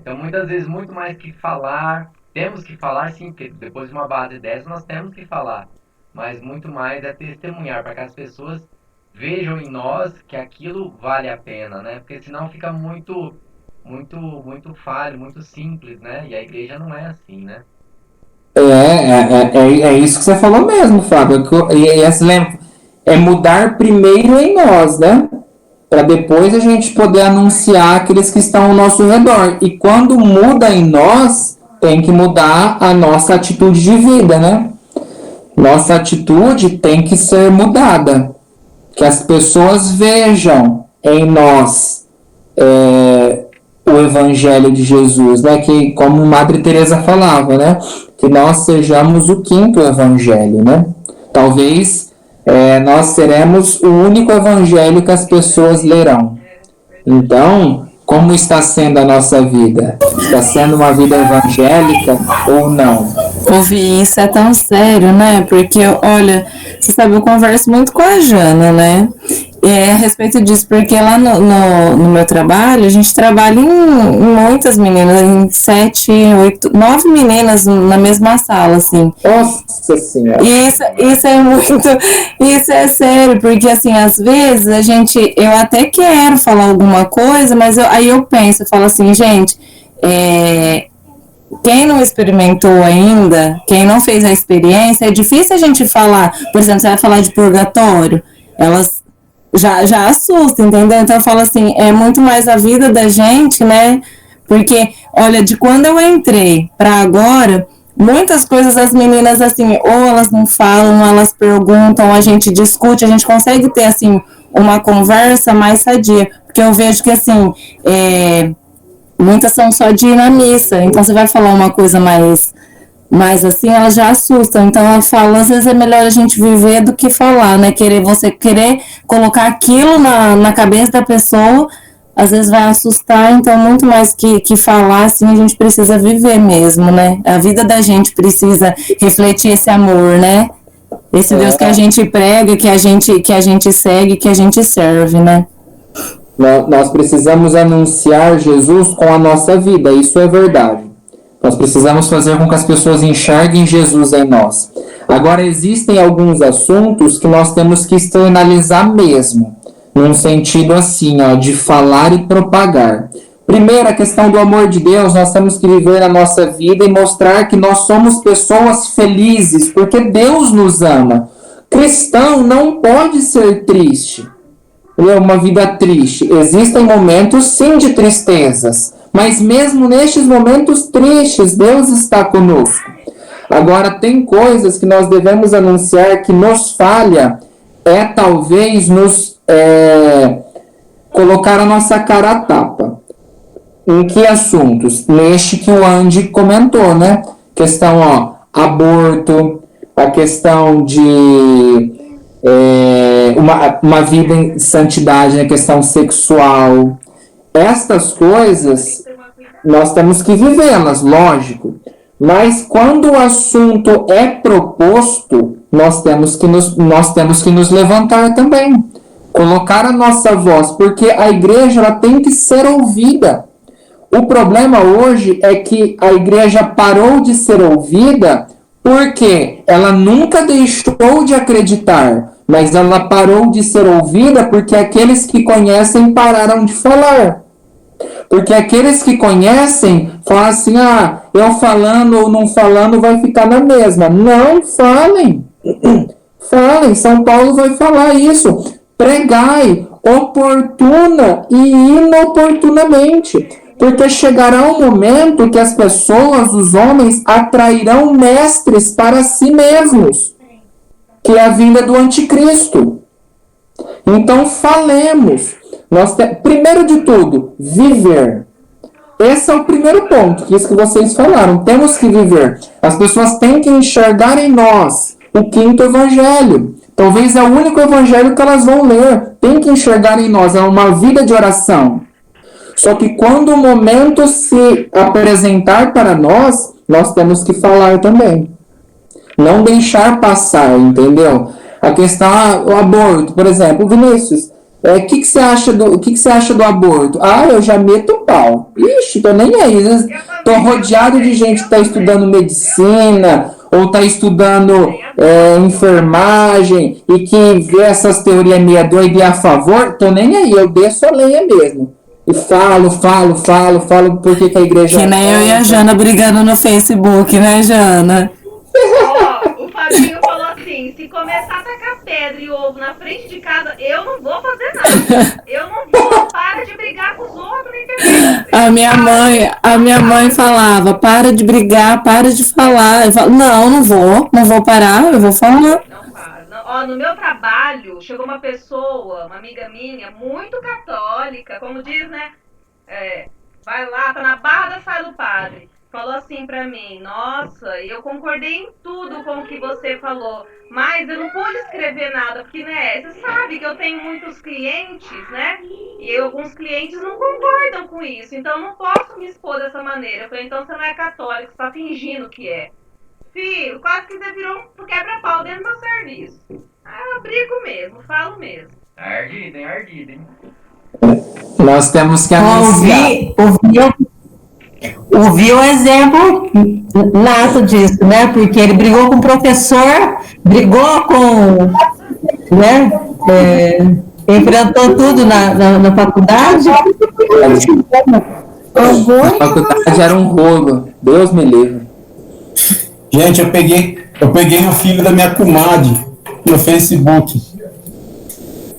Então, muitas vezes, muito mais que falar, temos que falar sim, porque depois de uma base dessa, nós temos que falar. Mas muito mais é testemunhar, para que as pessoas vejam em nós que aquilo vale a pena, né? Porque senão fica muito falho, muito simples, né? E a igreja não é assim, né? É isso que você falou mesmo, Fábio. É mudar primeiro em nós, né? Para depois a gente poder anunciar aqueles que estão ao nosso redor. E quando muda em nós, tem que mudar a nossa atitude de vida, né? Nossa atitude tem que ser mudada. Que as pessoas vejam em nós o Evangelho de Jesus, né? Que, como Madre Teresa falava, né? Que nós sejamos o quinto Evangelho, né? Talvez nós seremos o único Evangelho que as pessoas lerão. Então, como está sendo a nossa vida? Está sendo uma vida evangélica ou não? Ouvir isso é tão sério, né? Porque, olha, você sabe, eu converso muito com a Jana, né? a respeito disso, porque lá no meu trabalho, a gente trabalha em muitas meninas, em 7, 8, 9 meninas na mesma sala, assim. Nossa Senhora! Isso é muito, isso é sério, porque assim, às vezes eu até quero falar alguma coisa, mas aí eu penso, eu falo assim, gente, quem não experimentou ainda, quem não fez a experiência, é difícil a gente falar, por exemplo, você vai falar de purgatório, elas já assusta, entendeu? Então eu falo assim, é muito mais a vida da gente, né? Porque, olha, de quando eu entrei para agora, muitas coisas as meninas, assim, ou elas não falam, ou elas perguntam, a gente discute, a gente consegue ter, assim, uma conversa mais sadia. Porque eu vejo que, assim, muitas são só de ir na missa, então você vai falar uma coisa mais assim, elas já assustam. Então ela fala, às vezes é melhor a gente viver do que falar, né? Você querer colocar aquilo na cabeça da pessoa, às vezes vai assustar, então muito mais que falar, assim, a gente precisa viver mesmo, né? A vida da gente precisa refletir esse amor, né? Esse Deus que a gente prega, que a gente segue, que a gente serve, né? Nós precisamos anunciar Jesus com a nossa vida, isso é verdade. Nós precisamos fazer com que as pessoas enxerguem Jesus em nós. Agora, existem alguns assuntos que nós temos que externalizar mesmo, num sentido assim, ó, de falar e propagar. Primeiro, a questão do amor de Deus, nós temos que viver na nossa vida e mostrar que nós somos pessoas felizes, porque Deus nos ama. Cristão não pode ser triste. É uma vida triste. Existem momentos, sim, de tristezas, mas mesmo nestes momentos tristes, Deus está conosco. Agora, tem coisas que nós devemos anunciar que nos falha, talvez nos colocar a nossa cara a tapa. Em que assuntos? Neste que o Andy comentou, né? Questão, aborto, a questão de uma vida em santidade, na questão sexual. Estas coisas nós temos que vivê-las, lógico. Mas quando o assunto é proposto, nós temos que nos levantar também. Colocar a nossa voz, porque a igreja ela tem que ser ouvida. O problema hoje é que a igreja parou de ser ouvida porque ela nunca deixou de acreditar, mas ela parou de ser ouvida porque aqueles que conhecem pararam de falar. Porque aqueles que conhecem falam assim, eu falando ou não falando vai ficar na mesma. Não, falem. Falem, São Paulo vai falar isso. Pregai oportuna e inoportunamente. Porque chegará um momento que as pessoas, os homens, atrairão mestres para si mesmos, que é a vinda do anticristo. Então, falemos. Primeiro de tudo, viver. Esse é o primeiro ponto, que isso que vocês falaram. Temos que viver. As pessoas têm que enxergar em nós o quinto evangelho. Talvez é o único evangelho que elas vão ler. Tem que enxergar em nós. É uma vida de oração. Só que quando o momento se apresentar para nós, nós temos que falar também. Não deixar passar, entendeu? A questão, o aborto, por exemplo, Vinícius, o que você acha do aborto? Eu já meto o pau. Ixi, tô nem aí. Tô rodeado de gente que está estudando medicina ou está estudando enfermagem e que vê essas teorias meia doida e a favor. Tô nem aí, eu desço a lenha mesmo. E falo, porque que a igreja... Que nem eu e a Jana brigando no Facebook, né, Jana? O Fabinho falou assim, se começar a tacar pedra e ovo na frente de casa, eu não vou fazer nada. Eu não vou, para de brigar com os outros, entendeu? A minha mãe falava, para de brigar, para de falar. Eu falo, não vou parar, eu vou falar. No meu trabalho, chegou uma pessoa, uma amiga minha, muito católica, como diz, né? Vai lá, tá na barra da saia do padre. Falou assim pra mim, nossa, eu concordei em tudo com o que você falou, mas eu não pude escrever nada, porque, né, você sabe que eu tenho muitos clientes, né? E alguns clientes não concordam com isso, então eu não posso me expor dessa maneira. Eu falei, então você não é católico, você tá fingindo que é. Filho, quase que você virou um quebra-pau dentro do meu serviço. Eu brigo mesmo, falo mesmo. Ardido, hein? Ardido, hein? Nós temos que anunciar. Ouvi o exemplo nato disso, né? Porque ele brigou com o professor, brigou com, né? Enfrentou tudo na faculdade. A faculdade era um rolo. Deus me livre. Gente, eu peguei o filho da minha comadre no Facebook.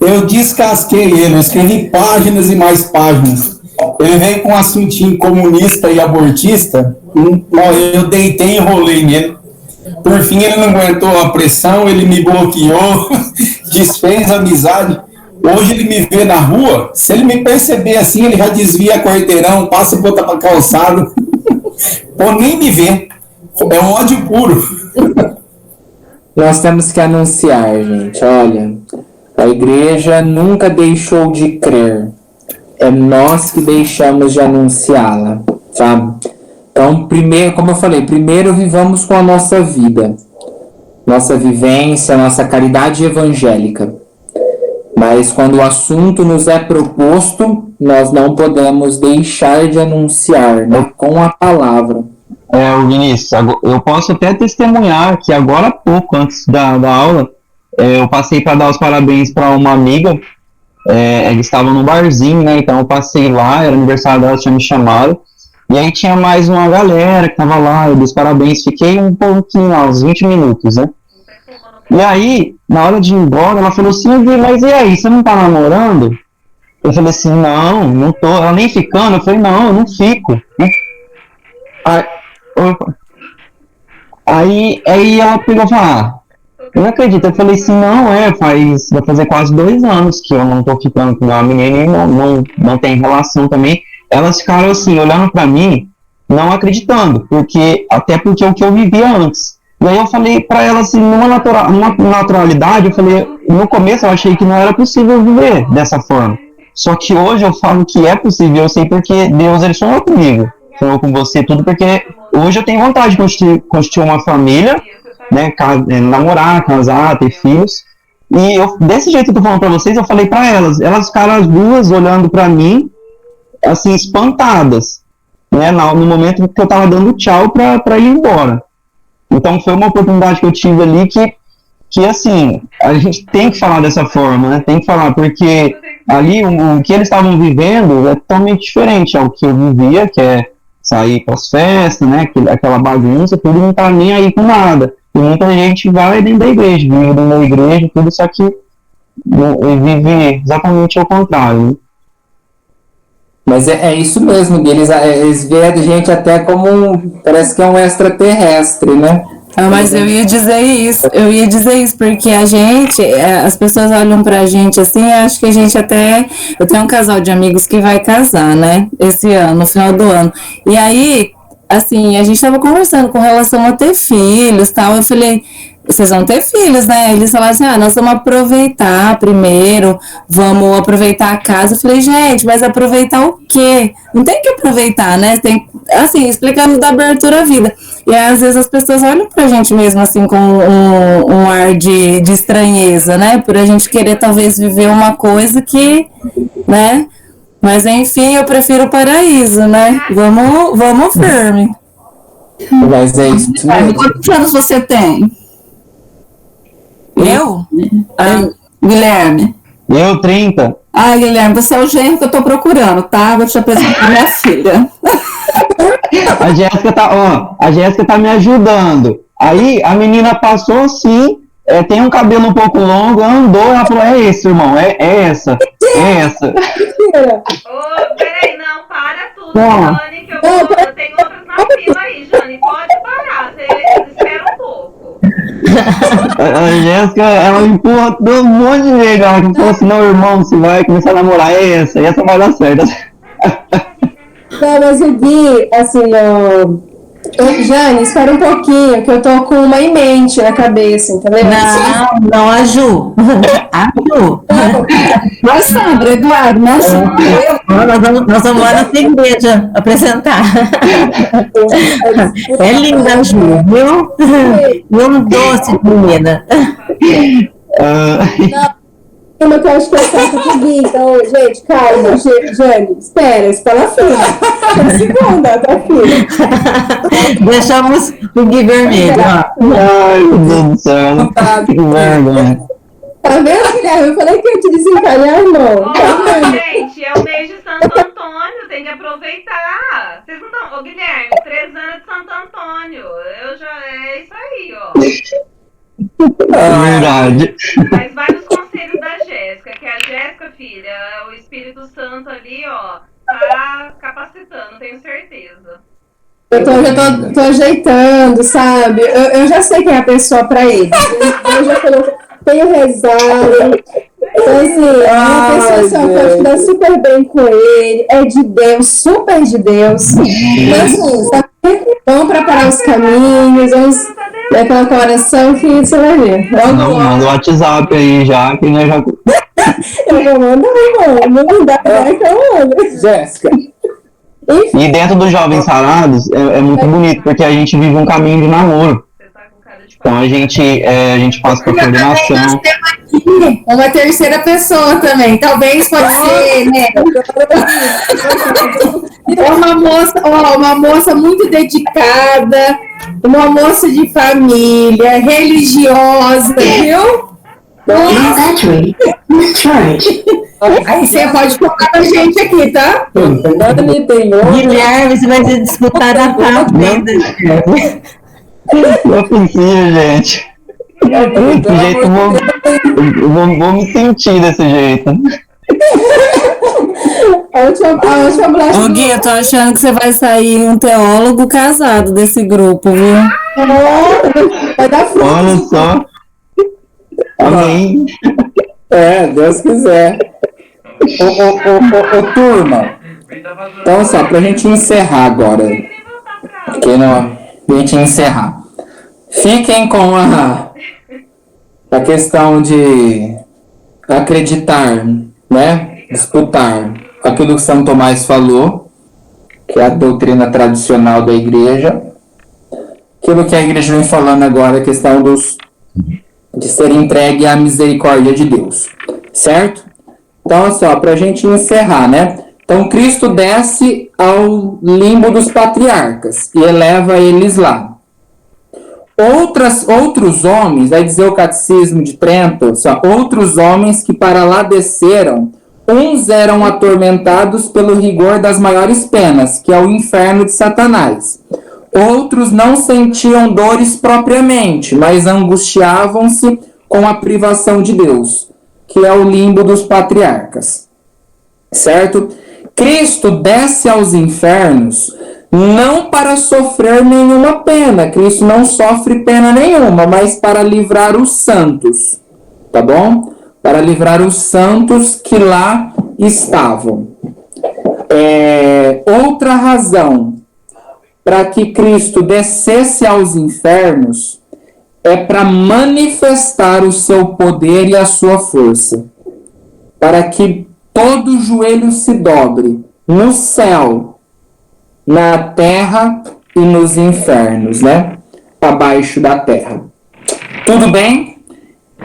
Eu descasquei ele, eu escrevi páginas e mais páginas. Ele veio com um assuntinho comunista e abortista, eu deitei e enrolei nele. Por fim, ele não aguentou a pressão, ele me bloqueou, desfez a amizade. Hoje ele me vê na rua, se ele me perceber assim, ele já desvia quarteirão, passa por outra calçada. Pô, nem me vê. É um ódio puro. Nós temos que anunciar, gente. Olha, a igreja nunca deixou de crer. É nós que deixamos de anunciá-la, sabe? Então, primeiro, como eu falei, primeiro vivamos com a nossa vida, nossa vivência, nossa caridade evangélica. Mas quando o assunto nos é proposto, nós não podemos deixar de anunciar, né, com a palavra. Vinícius, eu posso até testemunhar que agora há pouco, antes da aula, eu passei para dar os parabéns para uma amiga. Eles estavam no barzinho, né? Então eu passei lá, era aniversário dela, tinha me chamado. E aí tinha mais uma galera que tava lá, eu dei os parabéns, fiquei um pouquinho, uns 20 minutos, né? E aí, na hora de ir embora, ela falou assim, mas e aí, você não tá namorando? Eu falei assim, não tô, ela nem ficando. Eu falei, não, eu não fico. Aí ela pegou e falou, eu não acredito. Eu falei assim, vai fazer quase 2 anos que eu não tô ficando com uma menina e não tem relação também. Elas ficaram assim, olhando pra mim, não acreditando, até porque é o que eu vivia antes. E aí eu falei pra elas assim, numa naturalidade, eu falei, no começo eu achei que não era possível viver dessa forma. Só que hoje eu falo que é possível, eu sei porque Deus, ele falou comigo, falou com você tudo, porque hoje eu tenho vontade de constituir uma família, né, namorar, casar, ter filhos. E desse jeito que eu tô falando pra vocês, eu falei pra elas ficaram as duas olhando pra mim, assim, espantadas, né, no momento que eu tava dando tchau pra ir embora. Então foi uma oportunidade que eu tive ali que assim, a gente tem que falar dessa forma, né, tem que falar, porque ali o que eles estavam vivendo é totalmente diferente ao que eu vivia, que é sair para as festas, né, aquela bagunça, tudo, não tá nem aí com nada. E muita gente vai dentro da igreja, vive dentro da igreja, tudo, só que vive exatamente ao contrário, né? Mas é isso mesmo, eles veem a gente até como parece que é um extraterrestre, né? Mas eu ia dizer isso, porque a gente, as pessoas olham pra gente assim, acho que a gente até, eu tenho um casal de amigos que vai casar, né, esse ano, no final do ano, e aí, assim, a gente tava conversando com relação a ter filhos, tal, eu falei, vocês vão ter filhos, né? Eles falaram assim, nós vamos aproveitar primeiro, vamos aproveitar a casa. Eu falei, gente, mas aproveitar o quê? Não tem que aproveitar, né? Tem, assim, explicando da abertura à vida. E aí, às vezes as pessoas olham pra gente mesmo, assim, com um ar de estranheza, né? Por a gente querer, talvez, viver uma coisa que, né? Mas, enfim, eu prefiro o paraíso, né? Vamos firme. Mas é isso mesmo. Quantos anos você tem? Eu? Guilherme. Eu, 30. Guilherme, você é o genro que eu tô procurando, tá? Vou te apresentar minha filha. A Jéssica tá me ajudando. Aí a menina passou assim, tem um cabelo um pouco longo, andou, ela falou, é esse, irmão, é essa. Peraí, não, para tudo, Jane, que eu tenho outras na fila aí, Jane, pode parar, você espera um pouco. A Jéssica, ela empurra todo um monte de gente, ela falou assim, não, irmão, você vai começar a namorar, é essa vai dar certo. Não, mas o Gui, assim, Jane, espera um pouquinho, que eu tô com uma em mente na cabeça, entendeu? Não, a Ju. Mas, Sandra, Eduardo, nós vamos lá na igreja apresentar. É linda a Ju, viu? E um doce de menina. uma que eu acho que é carta pro Gui. Então, gente, calma, Jane, espera, espera a fila. Segunda, tá filha. Deixamos o Gui vermelho, ó. Ai, meu Deus do céu. Que vergonha. Tá vendo, Guilherme? Eu falei que ia te desencalhar, irmão. Tá vendo? Gente, é o mês de Santo Antônio, tem que aproveitar. Vocês não estão. Ô, Guilherme, 3 anos de Santo Antônio. É isso aí, ó. É verdade. Mas vai nos conselhos da Jéssica, que a Jéssica, filha, o Espírito Santo ali, ó, tá capacitando, tenho certeza. Eu já tô ajeitando, sabe? Eu já sei quem é a pessoa pra ele. Eu já tenho rezado. Então, assim, é uma pessoa assim, que eu dá super bem com ele, é de Deus, super de Deus. Então, assim, sabe? Vamos preparar os caminhos, vamos colocar a oração que você vai ver. Não, manda o WhatsApp aí já, que nós já. Eu vou mandar, irmão. Vou mandar, vai que eu mando. Jéssica. E dentro dos Jovens Sarados é muito bonito, porque a gente vive um caminho de namoro. Então a gente passa com a coordenação. Uma terceira pessoa também. Talvez pode ser, né? Uma moça muito dedicada, uma moça de família, religiosa, viu? Aí você pode colocar a gente aqui, tá? Guilherme, você vai ser disputado a partida. Não é possível, gente. Desse jeito eu vou me sentir desse jeito. Ô Gui, eu tô achando que você vai sair um teólogo casado desse grupo, viu? Vai dar fruto. Olha só. Amém. Deus quiser. Ô, turma. Então, só pra gente encerrar agora. Porque não, pra gente encerrar. Fiquem com a questão de acreditar, né? Disputar aquilo que São Tomás falou, que é a doutrina tradicional da igreja. Aquilo que a igreja vem falando agora, a questão de ser entregue à misericórdia de Deus, certo? Então, só para a gente encerrar, né? Então, Cristo desce ao limbo dos patriarcas e eleva eles lá. Outros homens, vai dizer o Catecismo de Trento, só, outros homens que para lá desceram, uns eram atormentados pelo rigor das maiores penas, que é o inferno de Satanás. Outros não sentiam dores propriamente, mas angustiavam-se com a privação de Deus, que é o limbo dos patriarcas. Certo? Cristo desce aos infernos não para sofrer nenhuma pena. Cristo não sofre pena nenhuma, mas para livrar os santos. Tá bom? Para livrar os santos que lá estavam. Outra razão para que Cristo descesse aos infernos é para manifestar o seu poder e a sua força. Para que todo joelho se dobre no céu, na terra e nos infernos, né? Abaixo da terra. Tudo bem?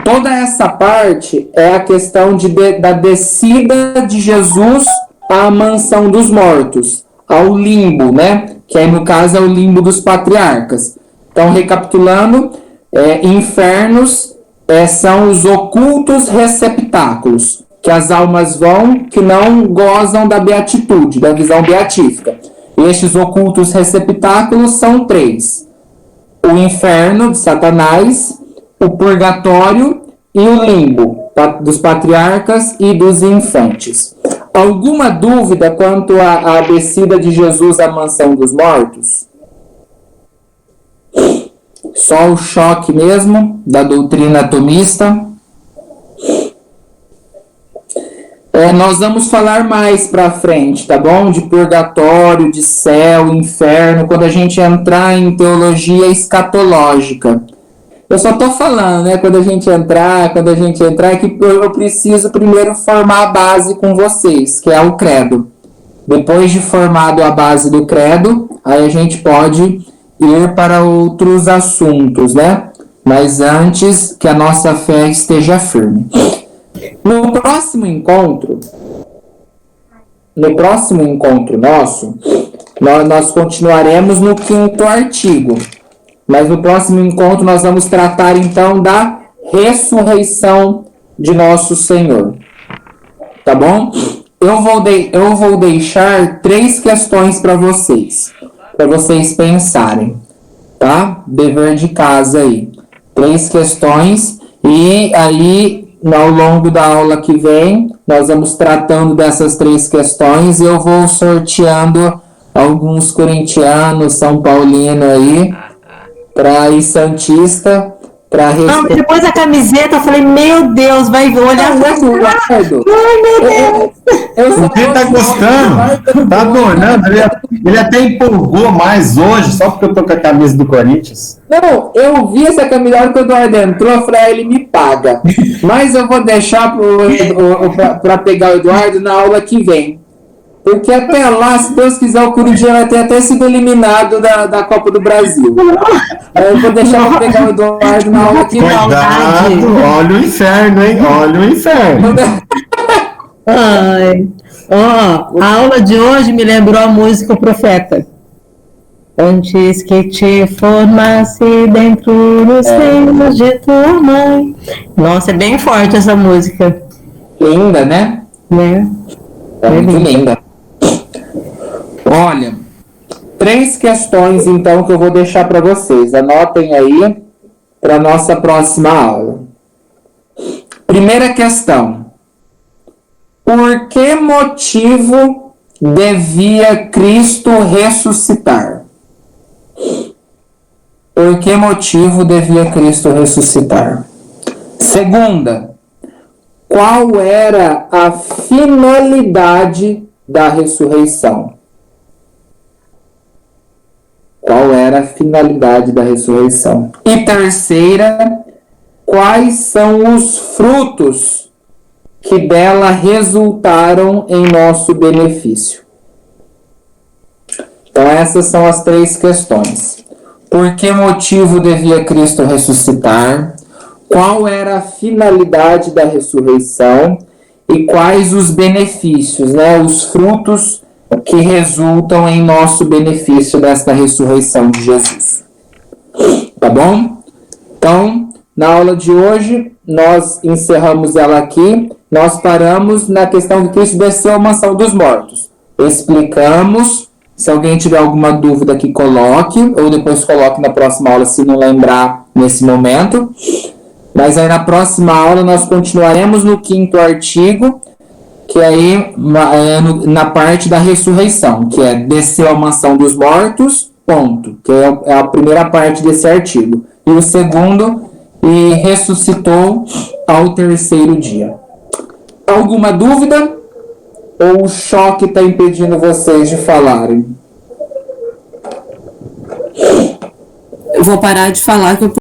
Toda essa parte é a questão da descida de Jesus à mansão dos mortos, ao limbo, né? Que aí no caso é o limbo dos patriarcas. Então, recapitulando, infernos são os ocultos receptáculos, que as almas vão que não gozam da beatitude, da visão beatífica. Estes ocultos receptáculos são 3. O inferno de Satanás, o purgatório e o limbo dos patriarcas e dos infantes. Alguma dúvida quanto à descida de Jesus à mansão dos mortos? Só o choque mesmo da doutrina atomista. Nós vamos falar mais pra frente, tá bom? De purgatório, de céu, inferno, quando a gente entrar em teologia escatológica. Eu só tô falando, né? Quando a gente entrar, é que eu preciso primeiro formar a base com vocês, que é o credo. Depois de formado a base do credo, aí a gente pode ir para outros assuntos, né? Mas antes que a nossa fé esteja firme. No próximo encontro nosso, nós continuaremos no 5º artigo. Mas no próximo encontro nós vamos tratar então da ressurreição de nosso Senhor. Tá bom? Eu vou deixar 3 questões para vocês pensarem, tá? Dever de casa aí. 3 questões e aí ao longo da aula que vem nós vamos tratando dessas 3 questões e eu vou sorteando alguns corintianos, São Paulino aí, para ir santista, para Não, depois da camiseta, eu falei, meu Deus, vai olhar Eduardo. Ai, meu Deus. O que tá gostando? Tá adorando. Ele até empolgou mais hoje, só porque eu tô com a camisa do Corinthians. Não, eu vi essa camisa, na hora que o Eduardo entrou, eu falei, ele me paga. Mas eu vou deixar para pegar o Eduardo na aula que vem. Porque até lá, se Deus quiser, o Corinthians vai ter até sido eliminado da Copa do Brasil. Eu vou deixar para pegar o Eduardo na aula que vem. Cuidado, olha o inferno, hein? Olha o inferno. Ai. Ó, a aula de hoje me lembrou a música O Profeta. Antes que te formasse dentro dos seios de tua mãe. Nossa, é bem forte essa música. Linda, né? É muito linda. Olha, 3 questões então que eu vou deixar para vocês. Anotem aí para nossa próxima aula. Primeira questão. Por que motivo devia Cristo ressuscitar? Por que motivo devia Cristo ressuscitar? Segunda, qual era a finalidade da ressurreição? Qual era a finalidade da ressurreição? E terceira, quais são os frutos que dela resultaram em nosso benefício? Então essas são as 3 questões. Por que motivo devia Cristo ressuscitar? Qual era a finalidade da ressurreição? E quais os benefícios, né? Os frutos que resultam em nosso benefício desta ressurreição de Jesus. Tá bom? Então, na aula de hoje, nós encerramos ela aqui. Nós paramos na questão de Cristo desceu à mansão dos mortos. Explicamos. Se alguém tiver alguma dúvida que coloque, ou depois coloque na próxima aula, se não lembrar nesse momento. Mas aí na próxima aula nós continuaremos no 5º artigo, que aí na parte da ressurreição, que é desceu à mansão dos mortos, ponto, que é a primeira parte desse artigo. E o segundo, e ressuscitou ao 3º dia. Alguma dúvida? Ou o choque está impedindo vocês de falarem? Eu vou parar de falar que eu